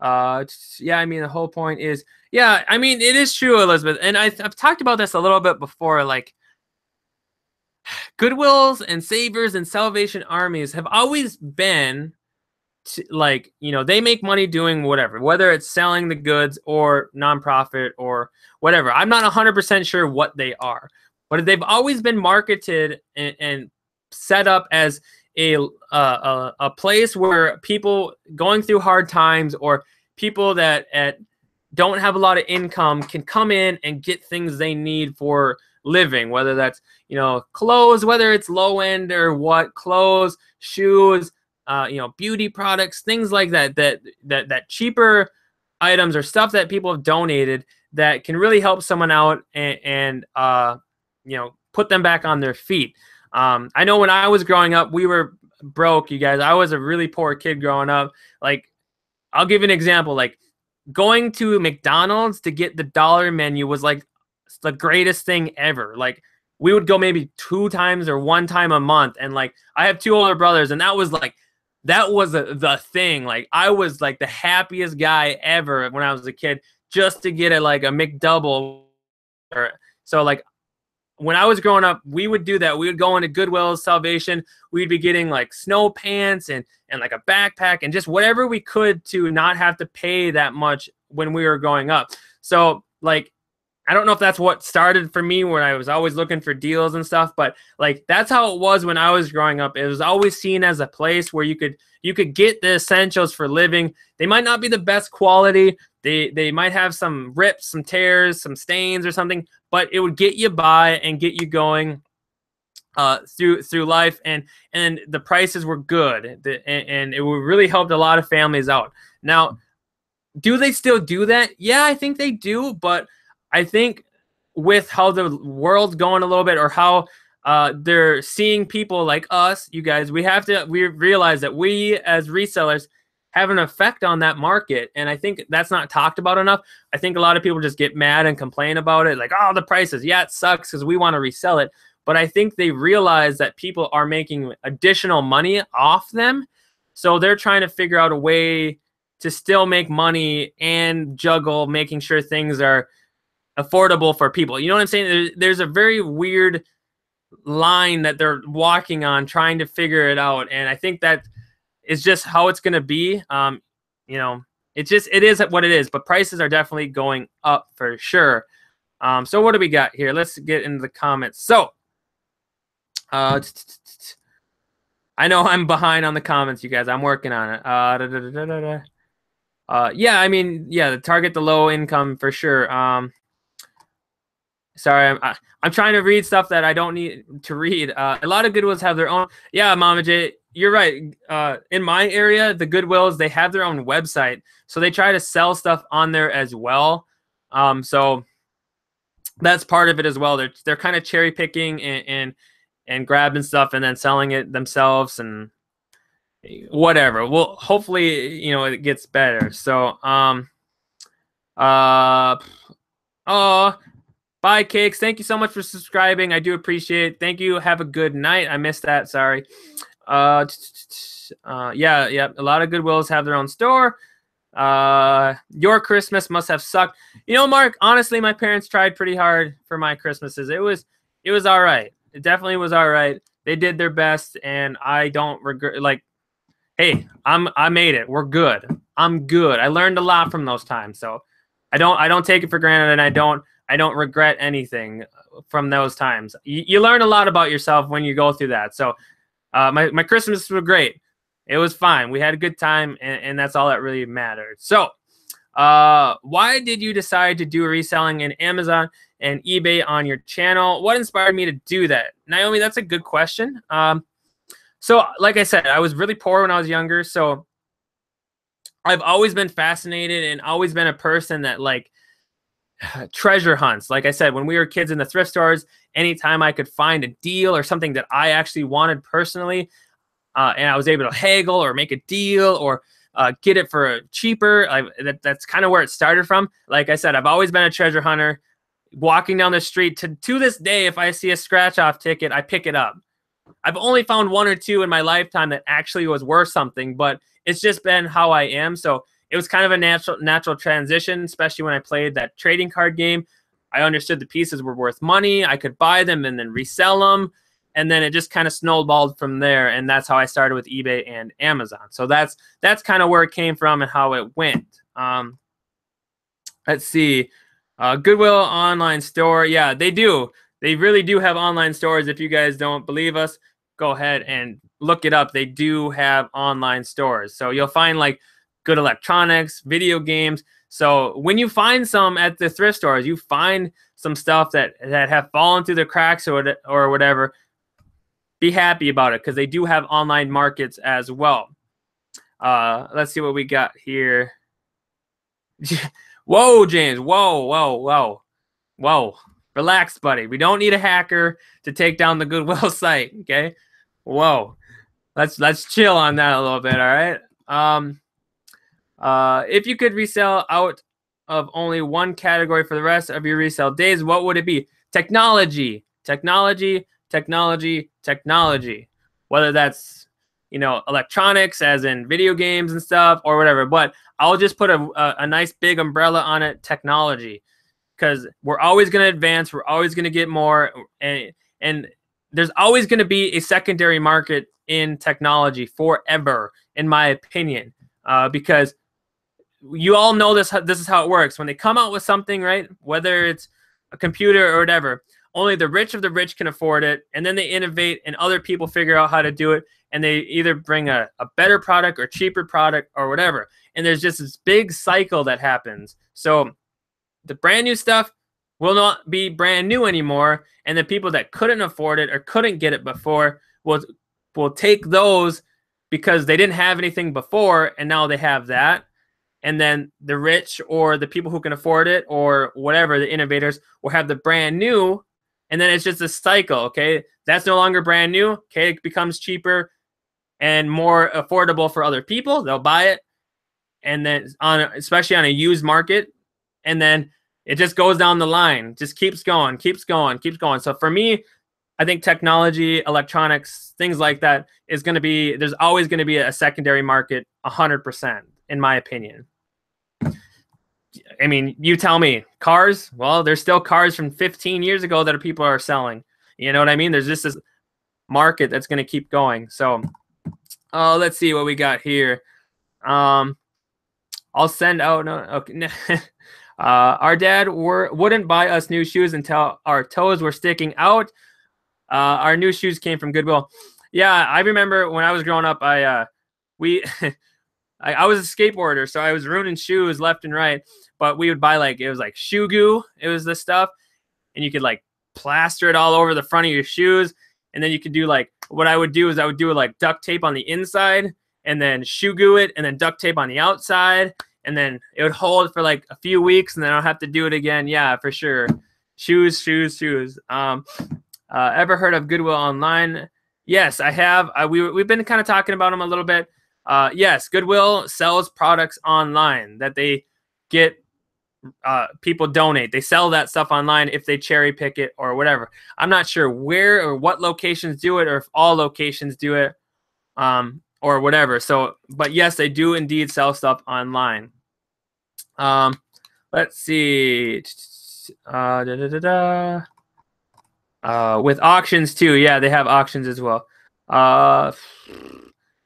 Yeah, I mean the whole point is, yeah, I mean it is true, Elizabeth, and I've talked about this a little bit before. Like Goodwills and Savers and Salvation Armies have always been like, you know, they make money doing whatever, whether it's selling the goods or nonprofit or whatever. I'm not 100% sure what they are, but they've always been marketed and set up as a place where people going through hard times or people that don't have a lot of income can come in and get things they need for living, whether that's, you know, clothes, whether it's low end or what, clothes, shoes, you know, beauty products, things like that cheaper items or stuff that people have donated that can really help someone out and you know, put them back on their feet. I know when I was growing up, we were broke, you guys. I was a really poor kid growing up. Like, I'll give you an example. Like, going to McDonald's to get the dollar menu was like the greatest thing ever. Like, we would go maybe 2 times or 1 time a month. And like, I have 2 older brothers, and that was the thing. Like, I was like the happiest guy ever when I was a kid, just to get like a McDouble. So like, when I was growing up, we would do that. We would go into Goodwill, Salvation. We'd be getting like snow pants and like a backpack and just whatever we could to not have to pay that much when we were growing up. So like, I don't know if that's what started for me when I was always looking for deals and stuff, but like, that's how it was when I was growing up. It was always seen as a place where you could get the essentials for living. They might not be the best quality. They might have some rips, some tears, some stains or something, but it would get you by and get you going. through life, and the prices were good, and it really helped a lot of families out. Now, do they still do that? Yeah, I think they do, but I think with how the world's going a little bit, or how they're seeing people like us, you guys, we realize that we as resellers have an effect on that market, and I think that's not talked about enough. I think a lot of people just get mad and complain about it, like, oh, the prices, yeah, it sucks because we want to resell it. But I think they realize that people are making additional money off them, so they're trying to figure out a way to still make money and juggle making sure things are affordable for people. You know what I'm saying? There's a very weird line that they're walking on, trying to figure it out, and I think that is just how it's going to be. You know, it is what it is, but prices are definitely going up for sure. So what do we got here? Let's get into the comments. So I know I'm behind on the comments, you guys. I'm working on it. Yeah, I mean, yeah, target the low income for sure. Sorry, I'm trying to read stuff that I don't need to read. A lot of Goodwills have their own. Yeah, Mama J, you're right. In my area, the Goodwills, they have their own website, so they try to sell stuff on there as well. So that's part of it as well. They're kind of cherry picking and grabbing stuff and then selling it themselves and whatever. Well, hopefully, you know, it gets better. So oh, bye, Cakes. Thank you so much for subscribing. I do appreciate it. Thank you. Have a good night. I missed that. Sorry. Yeah. A lot of Goodwills have their own store. Your Christmas must have sucked. You know, Mark, honestly, my parents tried pretty hard for my Christmases. It was all right. It definitely was all right. They did their best, and I don't regret. Like, hey, I made it. We're good. I'm good. I learned a lot from those times, so I don't take it for granted, and I don't regret anything from those times. You learn a lot about yourself when you go through that. So my Christmas was great. It was fine. We had a good time, and that's all that really mattered. So why did you decide to do reselling in Amazon and eBay on your channel? What inspired me to do that? Naomi, that's a good question. So like I said, I was really poor when I was younger, so I've always been fascinated and always been a person that, like, treasure hunts. Like I said, when we were kids in the thrift stores, anytime I could find a deal or something that I actually wanted personally, and I was able to haggle or make a deal or get it for cheaper, that's kind of where it started from. Like I said, I've always been a treasure hunter. Walking down the street, to this day, if I see a scratch-off ticket, I pick it up. I've only found one or two in my lifetime that actually was worth something, but it's just been how I am. So it was kind of a natural transition, especially when I played that trading card game. I understood the pieces were worth money. I could buy them and then resell them. And then it just kind of snowballed from there. And that's how I started with eBay and Amazon. So that's kind of where it came from and how it went. Let's see. Goodwill online store. Yeah, they do. They really do have online stores. If you guys don't believe us, go ahead and look it up. They do have online stores. So you'll find like good electronics, video games. So when you find some at the thrift stores, you find some stuff that have fallen through the cracks or whatever, be happy about it because they do have online markets as well. Let's see what we got here. Whoa, James. Whoa. Relax, buddy. We don't need a hacker to take down the Goodwill site, okay? Whoa. Let's chill on that a little bit, all right? If you could resell out of only one category for the rest of your resale days, what would it be? Technology. Whether that's, you know, electronics as in video games and stuff or whatever, but I'll just put a nice big umbrella on it, technology, because we're always going to advance. We're always going to get more, and there's always going to be a secondary market in technology forever, in my opinion, because you all know this is how it works. When they come out with something, right, whether it's a computer or whatever, only the rich of the rich can afford it, and then they innovate, and other people figure out how to do it, and they either bring a better product or cheaper product or whatever. And there's just this big cycle that happens. So the brand new stuff, will not be brand new anymore, and the people that couldn't afford it or couldn't get it before will take those because they didn't have anything before, and now they have that. And then the rich or the people who can afford it or whatever, the innovators, will have the brand new, and then it's just a cycle, okay? That's no longer brand new, okay? It becomes cheaper and more affordable for other people. They'll buy it, and then especially on a used market, and then it just goes down the line, just keeps going, keeps going, keeps going. So for me, I think technology, electronics, things like that is going to be, there's always going to be a secondary market 100%, in my opinion. I mean, you tell me, cars, well, there's still cars from 15 years ago that people are selling. You know what I mean? There's just this market that's going to keep going. So let's see what we got here. I'll send out, no, okay. Our dad wouldn't buy us new shoes until our toes were sticking out. Our new shoes came from Goodwill. Yeah, I remember when I was growing up, I was a skateboarder, so I was ruining shoes left and right. But we would buy, like, it was like shoe goo. It was the stuff, and you could like plaster it all over the front of your shoes, and then you could do, like, what I would do is I would do like duct tape on the inside, and then shoe goo it, and then duct tape on the outside, and then it would hold for like a few weeks, and then I'll have to do it again. Yeah, for sure. Shoes, shoes, shoes. Ever heard of Goodwill Online? Yes, I have. We've been kind of talking about them a little bit. Yes, Goodwill sells products online that they get, people donate. They sell that stuff online if they cherry pick it or whatever. I'm not sure where or what locations do it, or if all locations do it, or whatever. So, but yes, they do indeed sell stuff online. Let's see. With auctions too. Yeah, they have auctions as well.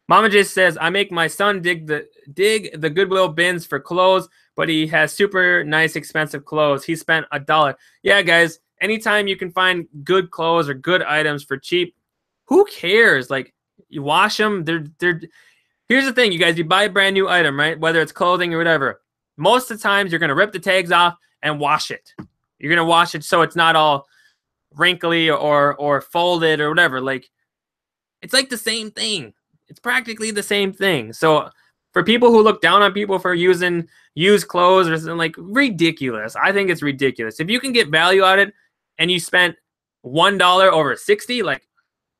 Mama just says, I make my son dig the Goodwill bins for clothes, but he has super nice expensive clothes. He spent $1. Yeah, guys, anytime you can find good clothes or good items for cheap, who cares? Like, you wash them. Here's the thing, you guys, you buy a brand new item, right? Whether it's clothing or whatever. Most of the times you're going to rip the tags off and wash it. You're going to wash it so it's not all wrinkly or folded or whatever. Like, it's like the same thing. It's practically the same thing. So for people who look down on people for using used clothes or something, like, ridiculous. I think it's ridiculous. If you can get value out of it and you spent $1 over 60, like,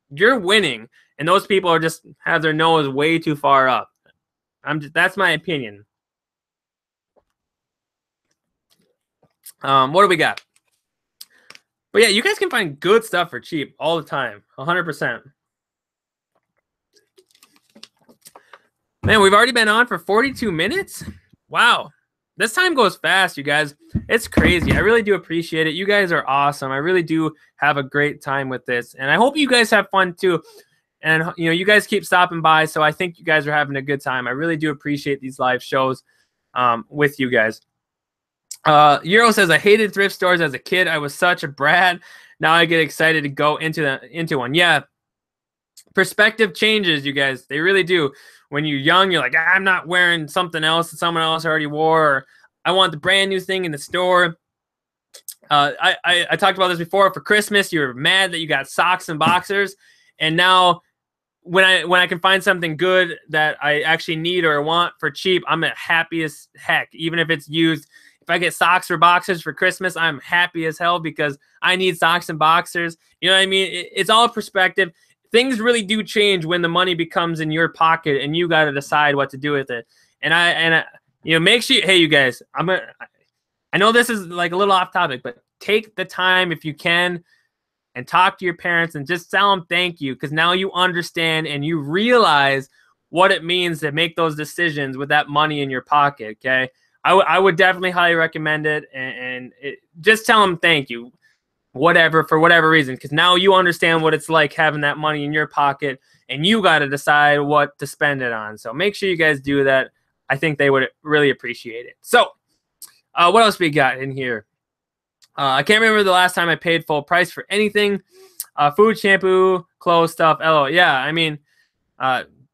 you're winning. And those people are just have their nose way too far up. That's my opinion. What do we got? But yeah, you guys can find good stuff for cheap all the time, 100%. Man, we've already been on for 42 minutes. Wow. This time goes fast, you guys. It's crazy. I really do appreciate it. You guys are awesome. I really do have a great time with this. And I hope you guys have fun too. And, you know, you guys keep stopping by. So I think you guys are having a good time. I really do appreciate these live shows with you guys. Euro says, I hated thrift stores as a kid. I was such a brat. Now I get excited to go into one. Yeah. Perspective changes, you guys. They really do. When you're young, you're like, I'm not wearing something else that someone else already wore, or I want the brand new thing in the store. I talked about this before. For Christmas, you were mad that you got socks and boxers, and now when I can find something good that I actually need or want for cheap, I'm happy as heck. Even if it's used, if I get socks or boxers for Christmas, I'm happy as hell because I need socks and boxers. You know what I mean? It's all perspective. Things really do change when the money becomes in your pocket and you got to decide what to do with it. And I, you know, make sure, hey, you guys, I know this is like a little off topic, but take the time if you can and talk to your parents and just tell them thank you, because now you understand and you realize what it means to make those decisions with that money in your pocket. Okay. I would definitely highly recommend it, and just tell them thank you. Whatever, for whatever reason, because now you understand what it's like having that money in your pocket, and you got to decide what to spend it on. So make sure you guys do that. I think they would really appreciate it. So what else we got in here? I can't remember the last time I paid full price for anything. Food, shampoo, clothes, stuff. Oh, yeah. I mean,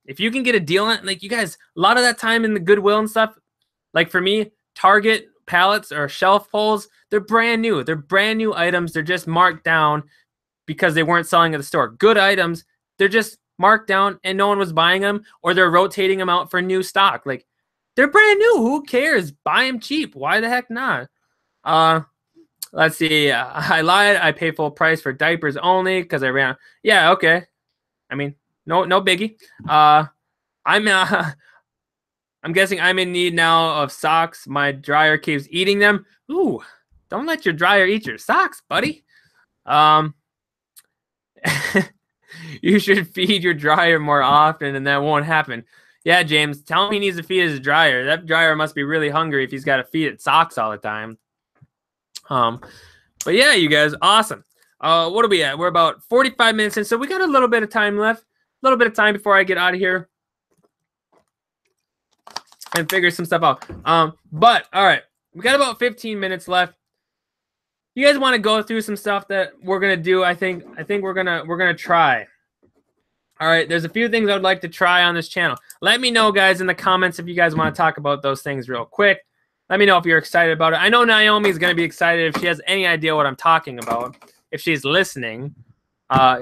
if you can get a deal on it, like, you guys, a lot of that time in the Goodwill and stuff, like for me, Target pallets or shelf pulls, they're brand new. They're brand new items. They're just marked down because they weren't selling at the store. Good items, they're just marked down and no one was buying them, or they're rotating them out for new stock. Like, they're brand new. Who cares? Buy them cheap. Why the heck not? Let's see. I lied. I pay full price for diapers only because I ran. Yeah, okay. I mean, no biggie. I'm guessing I'm in need now of socks. My dryer keeps eating them. Ooh, don't let your dryer eat your socks, buddy. You should feed your dryer more often, and that won't happen. Yeah, James, tell him he needs to feed his dryer. That dryer must be really hungry if he's got to feed it socks all the time. But yeah, you guys, awesome. What are we at? We're about 45 minutes in, so we got a little bit of time left. A little bit of time before I get out of here and figure some stuff out. But all right, we got about 15 minutes left. You guys want to go through some stuff that we're gonna do? I think we're gonna try. All right, there's a few things I would like to try on this channel. Let me know, guys, in the comments if you guys want to talk about those things real quick. Let me know if you're excited about it. I know Naomi's gonna be excited if she has any idea what I'm talking about. If she's listening,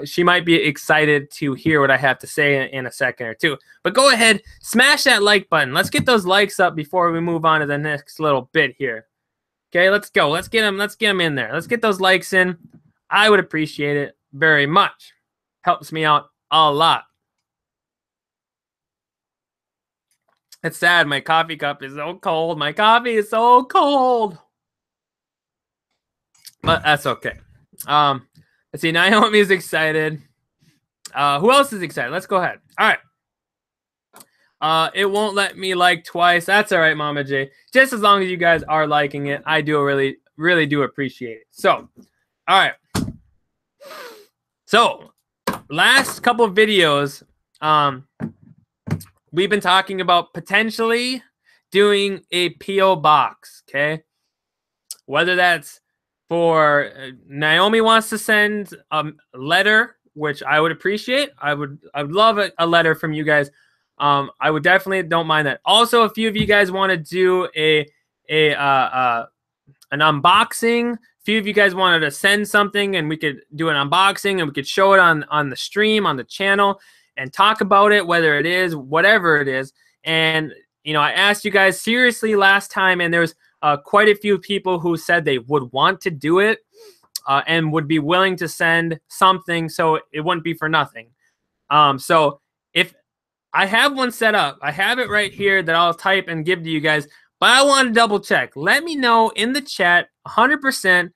she might be excited to hear what I have to say in a second or two. But go ahead, smash that like button. Let's get those likes up before we move on to the next little bit here. Okay, let's go. Let's get them in there. Let's get those likes in. I would appreciate it very much. Helps me out a lot. It's sad. My coffee cup is so cold. My coffee is so cold. But that's okay. Let's see. Naomi's excited. Who else is excited? Let's go ahead. All right. It won't let me like twice. That's all right, Mama J. Just as long as you guys are liking it, I do really do appreciate it. So, all right. So, last couple of videos, we've been talking about potentially doing a P.O. box, okay? Whether that's for Naomi wants to send a letter, which I would appreciate. I would love a letter from you guys. I would definitely don't mind that. Also, a few of you guys want to do an unboxing. A few of you guys wanted to send something, and we could do an unboxing, and we could show it on the stream, on the channel, and talk about it, whether it is whatever it is. And you know, I asked you guys seriously last time, and there's quite a few people who said they would want to do it and would be willing to send something, so it wouldn't be for nothing. So if I have one set up. I have it right here that I'll type and give to you guys, but I want to double check. Let me know in the chat 100%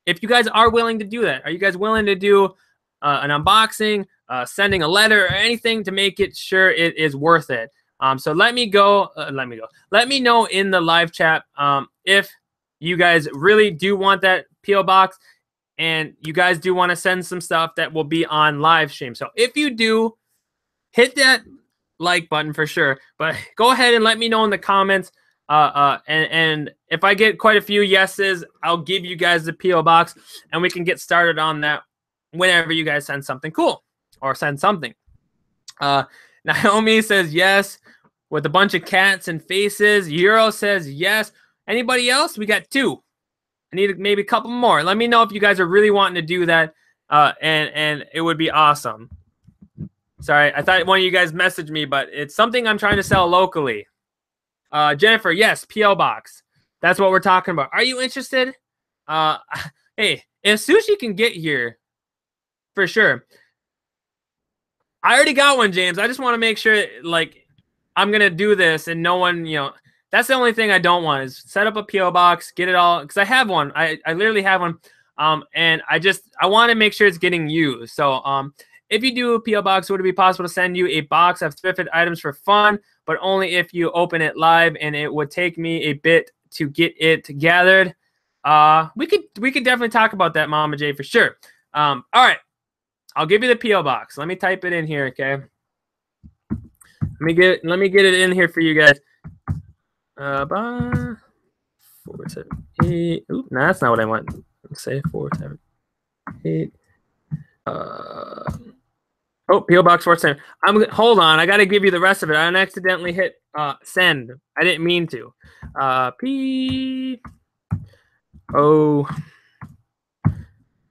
if you guys are willing to do that. Are you guys willing to do an unboxing, sending a letter, or anything to make it sure it is worth it? So let me know in the live chat if you guys really do want that P.O. box and you guys do want to send some stuff that will be on live stream. So if you do, hit that like button for sure, but go ahead and let me know in the comments, and if I get quite a few yeses, I'll give you guys the P.O. box and we can get started on that whenever you guys send something cool or send something. Naomi says yes with a bunch of cats and faces. Euro says yes. Anybody else? We got 2. I need maybe a couple more. Let me know if you guys are really wanting to do that, and it would be awesome. Sorry, I thought one of you guys messaged me, but it's something I'm trying to sell locally. Jennifer, yes, P.O. box. That's what we're talking about. Are you interested? Hey, if sushi can get here, for sure. I already got one, James. I just want to make sure, like, I'm going to do this and no one, you know, that's the only thing I don't want is set up a P.O. box, get it all, because I have one. I literally have one, and I want to make sure it's getting used. So, if you do a P.O. box, would it be possible to send you a box of thrifted items for fun, but only if you open it live, and it would take me a bit to get it gathered? We could definitely talk about that, Mama J, for sure. All right. I'll give you the P.O. box. Let me type it in here, okay? Let me get it in here for you guys. 478. Oop, no, that's not what I want. Let's say 478. Oh, P.O. Box 478. Hold on. I got to give you the rest of it. I accidentally hit Send. I didn't mean to. P O.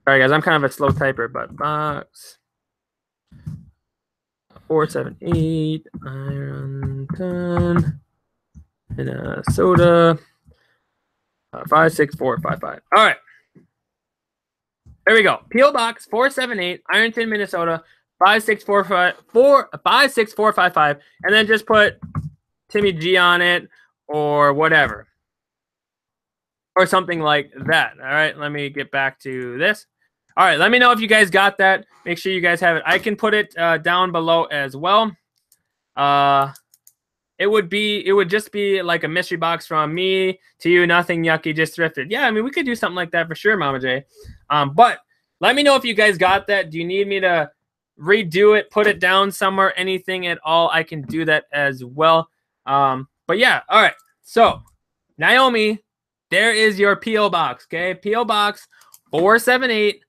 Sorry guys, I'm kind of a slow typer, but box 478 Ironton and a soda 56455. All right. There we go. P.O. Box 478, Ironton, Minnesota 56455, and then just put Timmy G on it or whatever. Or something like that. All right, let me get back to this. All right, let me know if you guys got that. Make sure you guys have it. I can put it down below as well. It would just be like a mystery box from me to you, nothing yucky, just thrifted. Yeah, I mean, we could do something like that for sure, Mama J. But let me know if you guys got that. Do you need me to redo it, put it down somewhere, anything at all? I can do that as well. But yeah, all right. So, Naomi, there is your P.O. Box, okay? P.O. Box 478,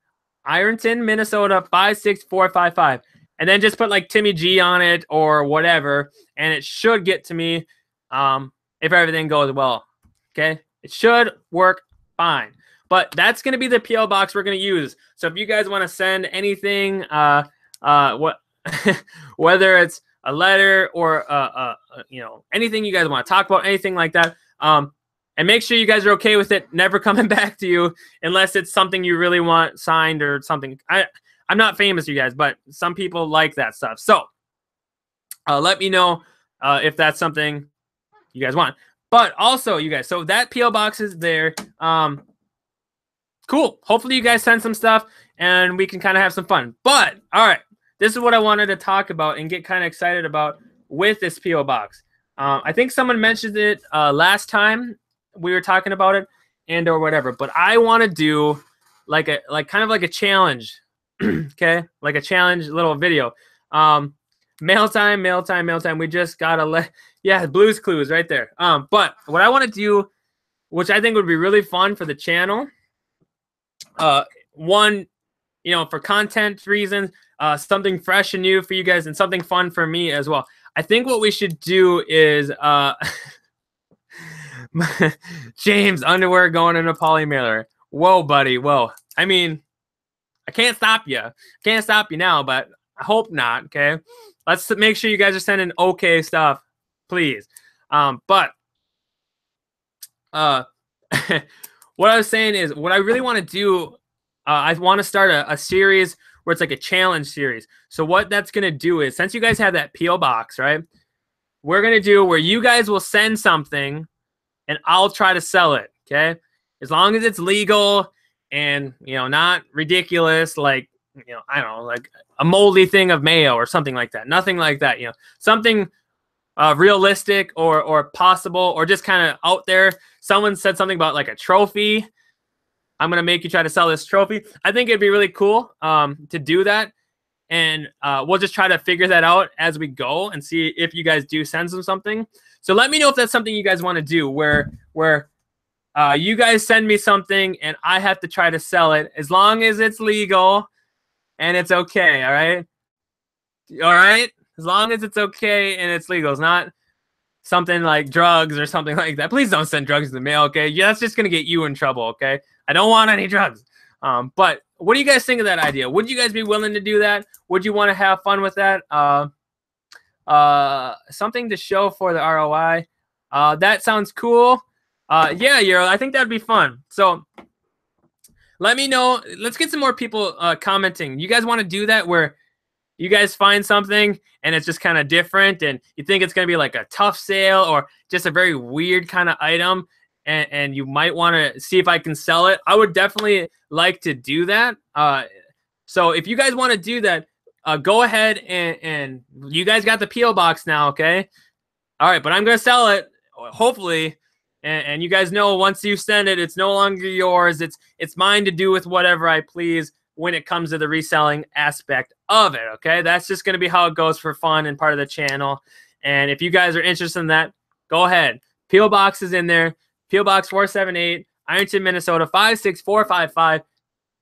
Ironton, Minnesota 56455. And then just put like Timmy G on it or whatever, and it should get to me if everything goes well, okay? It should work fine. But that's going to be the P.O. Box we're going to use. So if you guys want to send anything, whether it's a letter or, you know, anything you guys want to talk about, anything like that, and make sure you guys are okay with it never coming back to you unless it's something you really want signed or something. I'm not famous, you guys, but some people like that stuff. So let me know if that's something you guys want. But also, you guys, so that P.O. Box is there. Cool. Hopefully you guys send some stuff and we can kind of have some fun. But, all right, this is what I wanted to talk about and get kind of excited about with this P.O. Box. I think someone mentioned it last time we were talking about it and or whatever. But I want to do kind of like a challenge. Okay, like a challenge little video. Mail time. We just got Blue's Clues right there. But what I want to do, which I think would be really fun for the channel, one, you know, for content reasons, something fresh and new for you guys and something fun for me as well. I think what we should do is James, underwear going in a poly mailer. Whoa, buddy, whoa. I mean, I can't stop you. Can't stop you now, but I hope not, okay? Let's make sure you guys are sending okay stuff, please. But what I was saying is what I really want to do, I want to start a series where it's like a challenge series. So what that's going to do is, since you guys have that P.O. Box, right, we're going to do where you guys will send something and I'll try to sell it, okay? As long as it's legal and, you know, not ridiculous, like, you know, I don't know, like a moldy thing of mayo or something like that. Nothing like that, you know. Something realistic or possible or just kind of out there. Someone said something about like a trophy. I'm going to make you try to sell this trophy. I think it'd be really cool to do that. And we'll just try to figure that out as we go and see if you guys do send something. So let me know if that's something you guys want to do where you guys send me something and I have to try to sell it as long as it's legal and it's okay, all right? All right? As long as it's okay and it's legal. It's not something like drugs or something like that. Please don't send drugs in the mail, okay? Yeah, that's just going to get you in trouble, okay? I don't want any drugs. But what do you guys think of that idea? Would you guys be willing to do that? Would you want to have fun with that? Something to show for the ROI. That sounds cool. Yeah, Euro, I think that'd be fun. So let me know. Let's get some more people commenting. You guys want to do that where you guys find something and it's just kind of different and you think it's going to be like a tough sale or just a very weird kind of item and you might want to see if I can sell it? I would definitely like to do that. So if you guys want to do that, go ahead and you guys got the P.O. Box now, okay? All right, but I'm going to sell it, hopefully. And you guys know once you send it, it's no longer yours. It's mine to do with whatever I please when it comes to the reselling aspect of it, okay? That's just going to be how it goes for fun and part of the channel. And if you guys are interested in that, go ahead. P.O. Box is in there. P.O. Box 478, Ironton, Minnesota 56455,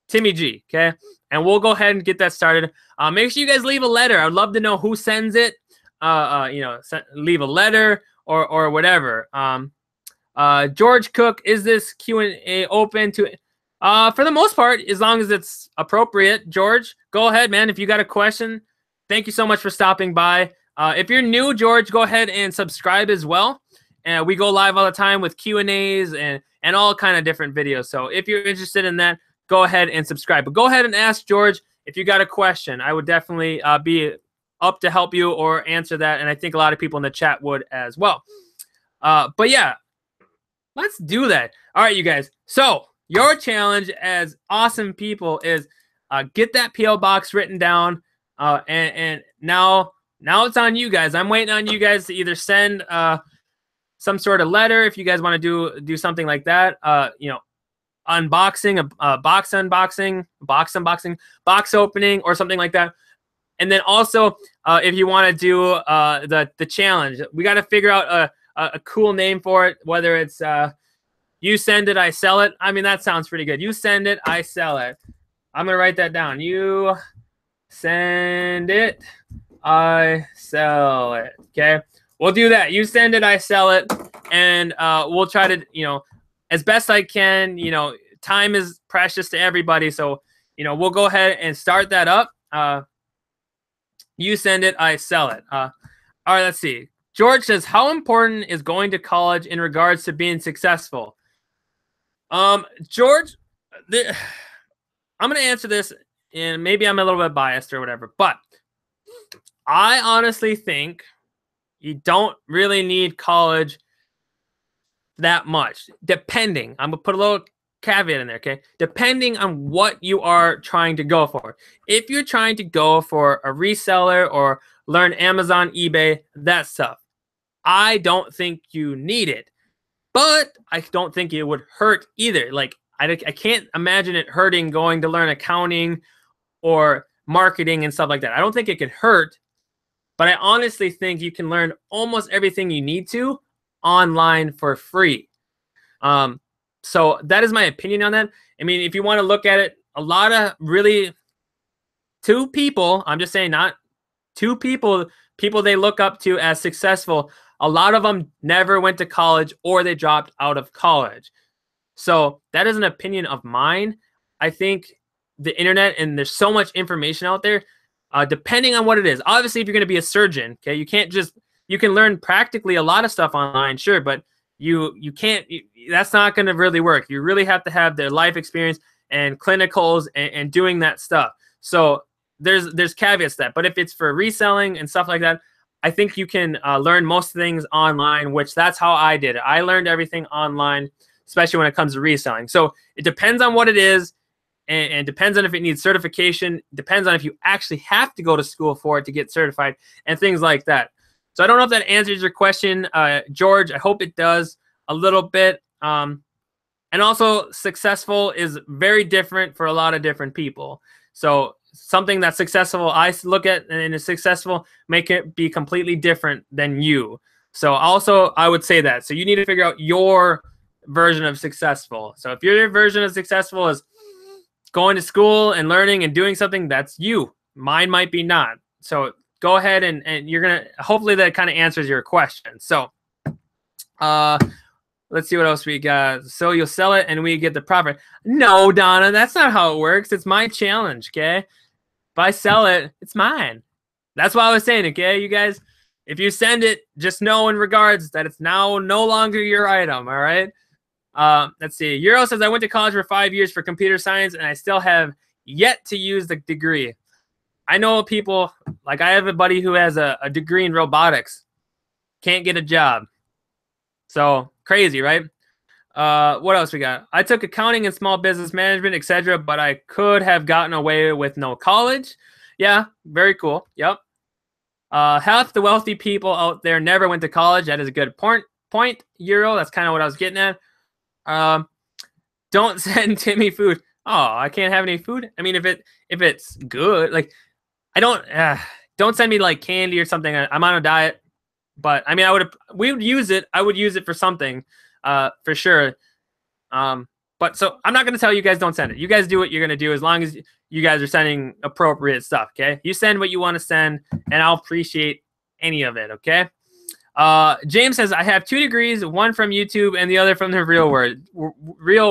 Timmy G, okay? And we'll go ahead and get that started. Make sure you guys leave a letter. I'd love to know who sends it. You know, leave a letter or whatever. George Cook, is this Q&A open to? For the most part, as long as it's appropriate. George, go ahead, man. If you got a question, thank you so much for stopping by. If you're new, George, go ahead and subscribe as well. And we go live all the time with Q&As and all kind of different videos. So if you're interested in that, go ahead and subscribe. But go ahead and ask George if you got a question. I would definitely be up to help you or answer that. And I think a lot of people in the chat would as well. But yeah, let's do that. All right, you guys. So your challenge as awesome people is get that PO box written down. And now it's on you guys. I'm waiting on you guys to either send some sort of letter if you guys want to do something like that. Unboxing, box opening, or something like that. And then also, if you want to do the challenge, we got to figure out a cool name for it. Whether it's you send it, I sell it. I mean, that sounds pretty good. You send it, I sell it. I'm gonna write that down. You send it, I sell it. Okay, we'll do that. You send it, I sell it, and we'll try to, as best I can. Time is precious to everybody, so we'll go ahead and start that up. You send it, I sell it. All right, let's see. George says, how important is going to college in regards to being successful? George, I'm going to answer this, and maybe I'm a little bit biased or whatever, but I honestly think you don't really need college that much, depending. I'm going to put a little caveat in there, okay? Depending on what you are trying to go for. If you're trying to go for a reseller or learn Amazon, eBay, that stuff, I don't think you need it. But I don't think it would hurt either. Like, I can't imagine it hurting going to learn accounting or marketing and stuff like that. I don't think it could hurt, but I honestly think you can learn almost everything you need to online for free. So that is my opinion on that. I mean, if you want to look at it, a lot of really two people, I'm just saying, not two people they look up to as successful, a lot of them never went to college or they dropped out of college. So that is an opinion of mine. I think the internet, and there's so much information out there, depending on what it is. Obviously, if you're going to be a surgeon, okay, you can learn practically a lot of stuff online, sure, but you can't, that's not going to really work. You really have to have their life experience and clinicals and doing that stuff. So there's caveats to that. But if it's for reselling and stuff like that, I think you can learn most things online, which that's how I did it. I learned everything online, especially when it comes to reselling. So it depends on what it is, and depends on if it needs certification, depends on if you actually have to go to school for it to get certified, and things like that. So I don't know if that answers your question, George. I hope it does a little bit. And also, successful is very different for a lot of different people. So something that's successful, I look at and is successful, make it be completely different than you. So also, I would say that. So you need to figure out your version of successful. So if your version of successful is going to school and learning and doing something, that's you. Mine might be not. So go ahead and you're going to, hopefully that kind of answers your question. So let's see what else we got. So you'll sell it and we get the profit. No, Donna, that's not how it works. It's my challenge, okay? If I sell it, it's mine. That's what I was saying, okay? You guys, if you send it, just know in regards that it's now no longer your item, all right? Let's see. Euro says, I went to college for 5 years for computer science, and I still have yet to use the degree. I know people, like I have a buddy who has a degree in robotics. Can't get a job. So, crazy, right? What else we got? I took accounting and small business management, etc., but I could have gotten away with no college. Yeah, very cool. Yep. Half the wealthy people out there never went to college. That is a good point, Euro. That's kind of what I was getting at. Don't send Timmy food. Oh, I can't have any food. I mean, if it's good, like I don't send me like candy or something. I'm on a diet, but I mean, we would use it. I would use it for something, for sure. But so I'm not going to tell you guys don't send it. You guys do what you're going to do as long as you guys are sending appropriate stuff. Okay. You send what you want to send and I'll appreciate any of it. Okay. James says, I have 2 degrees, one from YouTube and the other from the real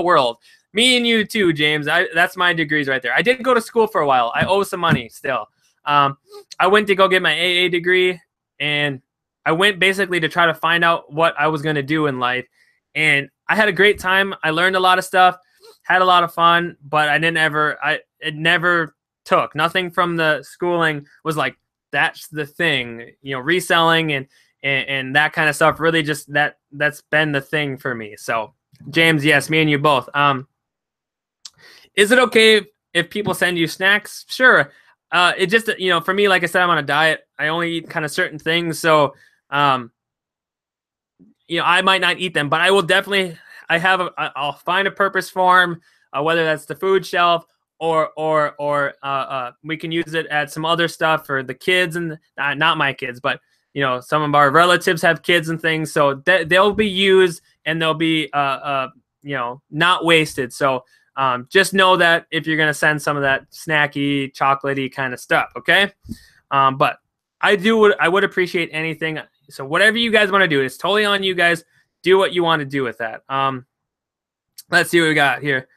world. Me and you too, James. That's my degrees right there. I did go to school for a while. I owe some money still. I went to go get my AA degree, and I went basically to try to find out what I was going to do in life. And I had a great time. I learned a lot of stuff, had a lot of fun, but it never took. Nothing from the schooling was like, that's the thing, reselling and that kind of stuff. Really just that's been the thing for me. So James, yes, me and you both. Is it okay if people send you snacks? Sure. It just, for me, like I said, I'm on a diet. I only eat kind of certain things. So, I might not eat them, but I will definitely, I'll find a purpose for them, whether that's the food shelf or we can use it at some other stuff for the kids and not my kids, but some of our relatives have kids and things. So they'll be used and they'll be, not wasted. So, just know that if you're going to send some of that snacky, chocolatey kind of stuff, okay? But I would appreciate anything. So whatever you guys want to do, it's totally on you guys. Do what you want to do with that. Let's see what we got here.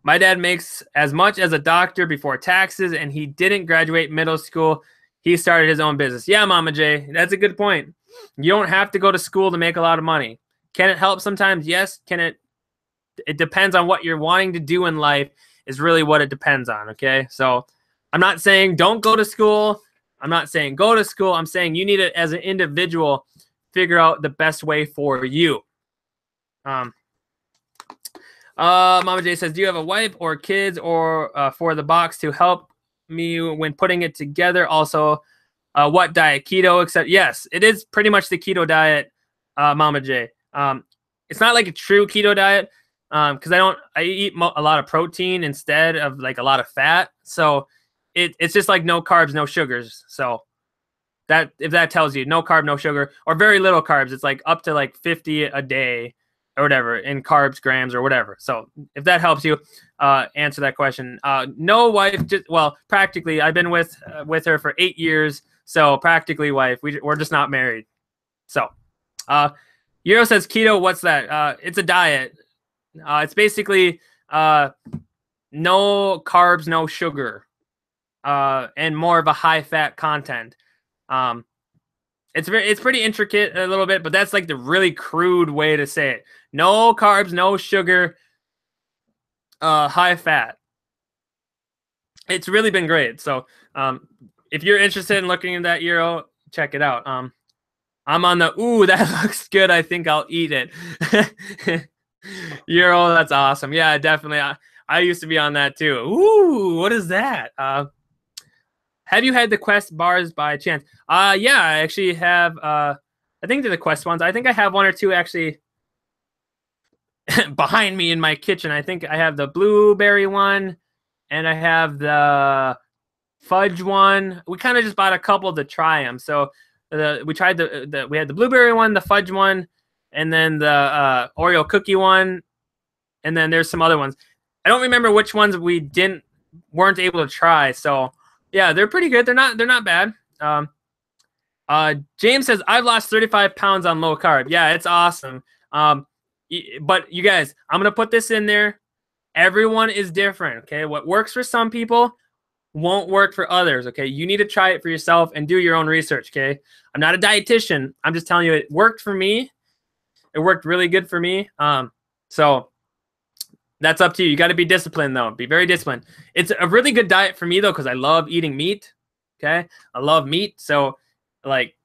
My dad makes as much as a doctor before taxes, and he didn't graduate middle school. He started his own business. Yeah, Mama J, that's a good point. You don't have to go to school to make a lot of money. Can it help sometimes? Yes. Can it? It depends on what you're wanting to do in life is really what it depends on, okay? So I'm not saying don't go to school. I'm not saying go to school. I'm saying you need to, as an individual, figure out the best way for you. Mama J says, do you have a wife or kids or for the box to help me when putting it together? Also, what diet? Keto, except yes, it is pretty much the keto diet, Mama J. It's not like a true keto diet. Because I eat a lot of protein instead of like a lot of fat. So it's just like no carbs, no sugars. So if that tells you no carb, no sugar, or very little carbs, it's like up to like 50 a day or whatever in carbs, grams, or whatever. So if that helps you answer that question, no wife, well, practically I've been with her for 8 years. So practically wife, we're just not married. So Euro says keto. What's that? It's a diet. It's basically no carbs, no sugar, and more of a high-fat content. It's pretty intricate a little bit, but that's like the really crude way to say it. No carbs, no sugar, high fat. It's really been great. So if you're interested in looking at that Euro, check it out. I'm on the, ooh, that looks good. I think I'll eat it. Euro, that's awesome. Yeah, definitely. I used to be on that too. Ooh, what is that? Have you had the Quest bars by chance? Yeah, I actually have. I think they're the Quest ones. I think I have 1 or 2 actually behind me in my kitchen. I think I have the blueberry one, and I have the fudge one. We kind of just bought a couple to try them. So we tried we had the blueberry one, the fudge one, and then the Oreo cookie one, and then there's some other ones. I don't remember which ones we weren't able to try. So yeah, they're pretty good. They're not bad. James says, I've lost 35 pounds on low carb. Yeah, it's awesome. But you guys, I'm gonna put this in there. Everyone is different. Okay, what works for some people won't work for others. Okay, you need to try it for yourself and do your own research. Okay, I'm not a dietitian. I'm just telling you it worked for me. It worked really good for me. So that's up to you. You got to be disciplined, though. Be very disciplined. It's a really good diet for me, though, because I love eating meat. Okay? I love meat. So, like,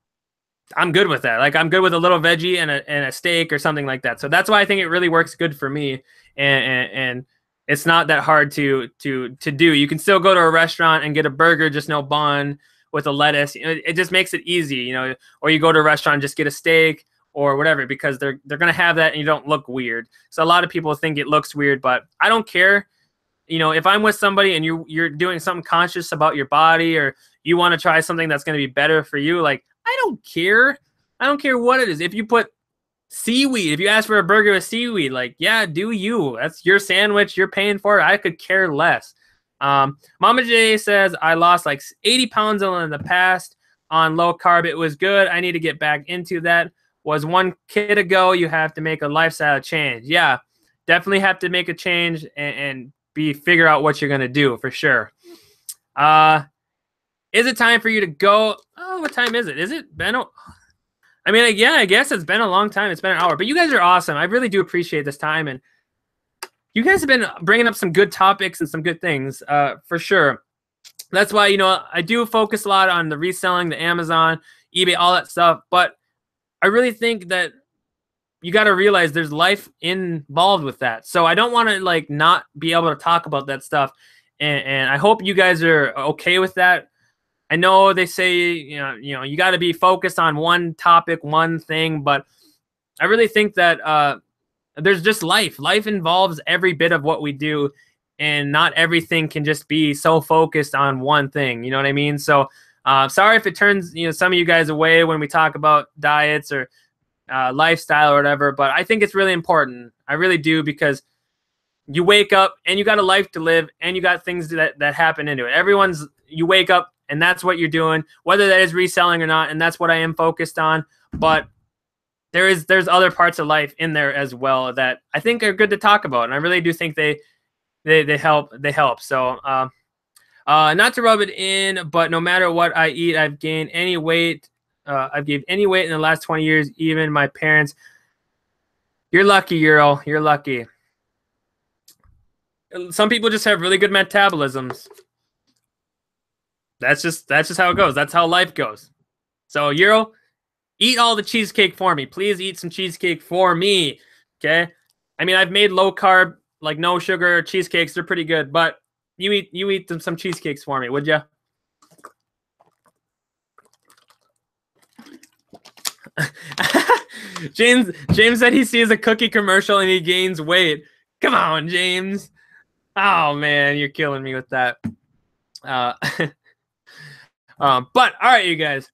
I'm good with that. Like, I'm good with a little veggie and a steak or something like that. So that's why I think it really works good for me. And it's not that hard to do. You can still go to a restaurant and get a burger, just no bun with a lettuce. It just makes it easy, Or you go to a restaurant and just get a steak or whatever, because they're going to have that and you don't look weird. So a lot of people think it looks weird, but I don't care. If I'm with somebody and you're doing something conscious about your body, or you want to try something that's going to be better for you, like, I don't care. I don't care what it is. If you put seaweed, if you ask for a burger with seaweed, like, yeah, do you. That's your sandwich. You're paying for it. I could care less. Mama J says, I lost like 80 pounds in the past on low carb. It was good. I need to get back into that. was 1 kid ago. You have to make a lifestyle change. Yeah, definitely have to make a change and figure out what you're going to do for sure. Is it time for you to go? Oh, what time is it? Is it been? I mean, yeah, I guess it's been a long time. It's been an hour, but you guys are awesome. I really do appreciate this time, and you guys have been bringing up some good topics and some good things for sure. That's why, you know, I do focus a lot on the reselling, the Amazon, eBay, all that stuff. But I really think that you got to realize there's life involved with that. So I don't want to like not be able to talk about that stuff. And I hope you guys are okay with that. I know they say, you know, you got to be focused on one topic, one thing, but I really think that there's just life. Life involves every bit of what we do, and not everything can just be so focused on one thing. You know what I mean? So sorry if it turns, you know, some of you guys away when we talk about diets or lifestyle or whatever, but I think it's really important. I really do, because you wake up and you got a life to live, and you got things that happen into it. You wake up and that's what you're doing, whether that is reselling or not, and that's what I am focused on. But there's other parts of life in there as well that I think are good to talk about, and I really do think they help. So not to rub it in, but no matter what I eat, I've gained any weight. I've gained any weight in the last 20 years, even my parents. You're lucky, Euro. You're lucky. Some people just have really good metabolisms. That's just how it goes. That's how life goes. So Euro, eat all the cheesecake for me. Please eat some cheesecake for me. Okay? I mean, I've made low carb, like no sugar cheesecakes. They're pretty good, but you eat some cheesecakes for me, would you? James said he sees a cookie commercial and he gains weight. Come on, James. Oh man, you're killing me with that. But all right, you guys.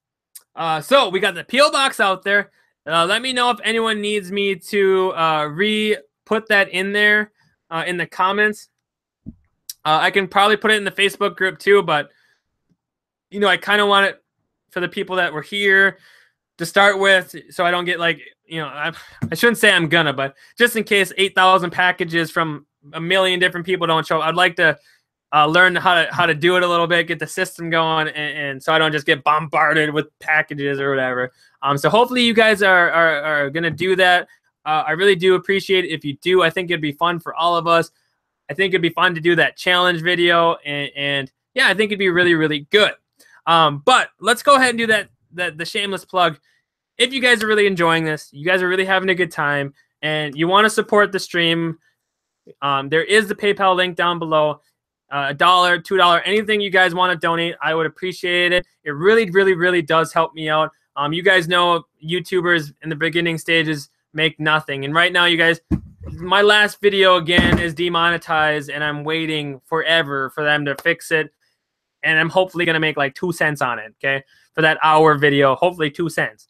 So we got the PO box out there. Let me know if anyone needs me to put that in there in the comments. I can probably put it in the Facebook group too, but you know, I kind of want it for the people that were here to start with, so I don't get like, you know, I shouldn't say I'm gonna, but just in case 8,000 packages from a million different people don't show up, I'd like to learn how to do it a little bit, get the system going, and so I don't just get bombarded with packages or whatever. So hopefully you guys are gonna do that. I really do appreciate it if you do. I think it'd be fun for all of us. I think it'd be fun to do that challenge video, and yeah, I think it'd be really, really good. But let's go ahead and do the shameless plug. If you guys are really enjoying this, you guys are really having a good time, and you want to support the stream, there is the PayPal link down below. $1, $2, anything you guys want to donate, I would appreciate it. It really, really, really does help me out. You guys know YouTubers in the beginning stages make nothing, and right now, you guys, my last video again is demonetized, and I'm waiting forever for them to fix it, and I'm hopefully gonna make like 2 cents on it. Okay, for that hour video, hopefully 2 cents.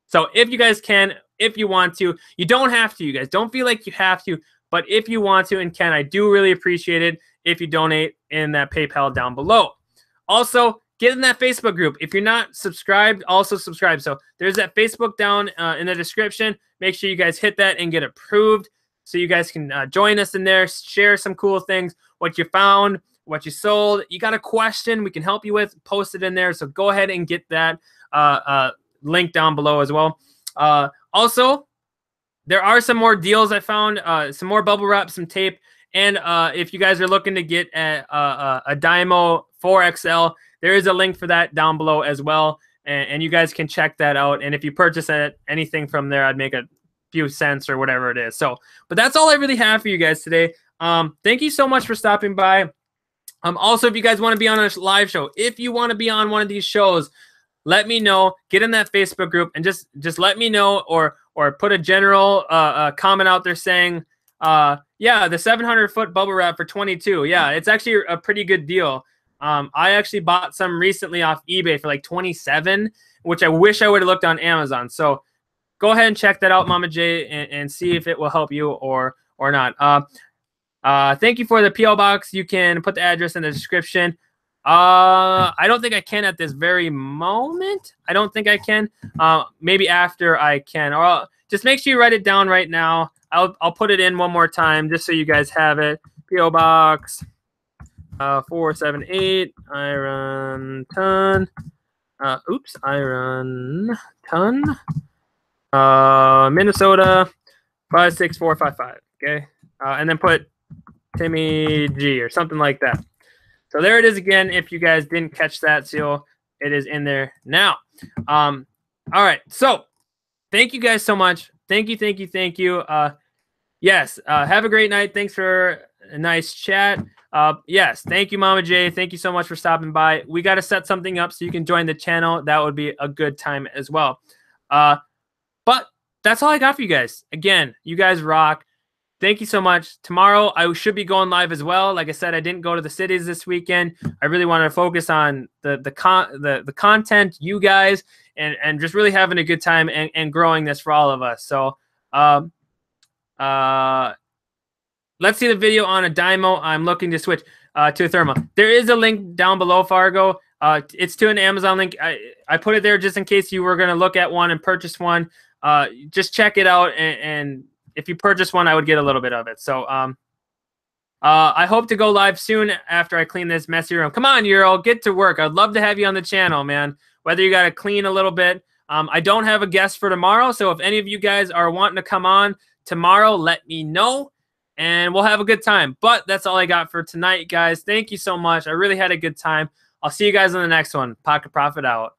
So if you guys can, if you want to, you don't have to. You guys don't feel like you have to, but if you want to and can, I do really appreciate it if you donate in that PayPal down below. Also, get in that Facebook group. If you're not subscribed, also subscribe. So there's that Facebook down in the description. Make sure you guys hit that and get approved so you guys can join us in there, share some cool things, what you found, what you sold. You got a question we can help you with, post it in there. So go ahead and get that link down below as well. Also, there are some more deals I found, some more bubble wrap, some tape. And if you guys are looking to get a DYMO 4XL, there is a link for that down below as well. And you guys can check that out. And if you purchase anything from there, I'd make a few cents or whatever it is. So, but that's all I really have for you guys today. Thank you so much for stopping by. Also, if you guys want to be on a live show, if you want to be on one of these shows, let me know. Get in that Facebook group and just let me know, or put a general comment out there saying, yeah, the 700-foot bubble wrap for 22. Yeah, it's actually a pretty good deal. I actually bought some recently off eBay for like 27, which I wish I would have looked on Amazon. So go ahead and check that out, Mama J, and see if it will help you or not. Thank you for the PO box. You can put the address in the description. I don't think I can at this very moment. I don't think I can. Maybe after I can. Or just make sure you write it down right now. I'll put it in one more time just so you guys have it. P.O. Box 478. I run ton. I run ton. Minnesota 56455. Okay. And then put Timmy G or something like that. So there it is again. If you guys didn't catch that, so it is in there now. All right. So thank you guys so much. Thank you. Yes. Have a great night. Thanks for a nice chat. Yes. Thank you, Mama J. Thank you so much for stopping by. We got to set something up so you can join the channel. That would be a good time as well. But that's all I got for you guys. Again, you guys rock. Thank you so much. Tomorrow, I should be going live as well. Like I said, I didn't go to the cities this weekend. I really wanted to focus on the content, you guys, and just really having a good time and growing this for all of us. So let's see the video on a DYMO. I'm looking to switch to a thermal. There is a link down below, Fargo. It's to an Amazon link. I put it there just in case you were going to look at one and purchase one. Just check it out, and if you purchase one, I would get a little bit of it. So I hope to go live soon after I clean this messy room. Come on, Euro, get to work. I'd love to have you on the channel, man. Whether you got to clean a little bit. I don't have a guest for tomorrow, so if any of you guys are wanting to come on tomorrow, let me know, and we'll have a good time. But that's all I got for tonight, guys. Thank you so much. I really had a good time. I'll see you guys on the next one. Pocket Profit out.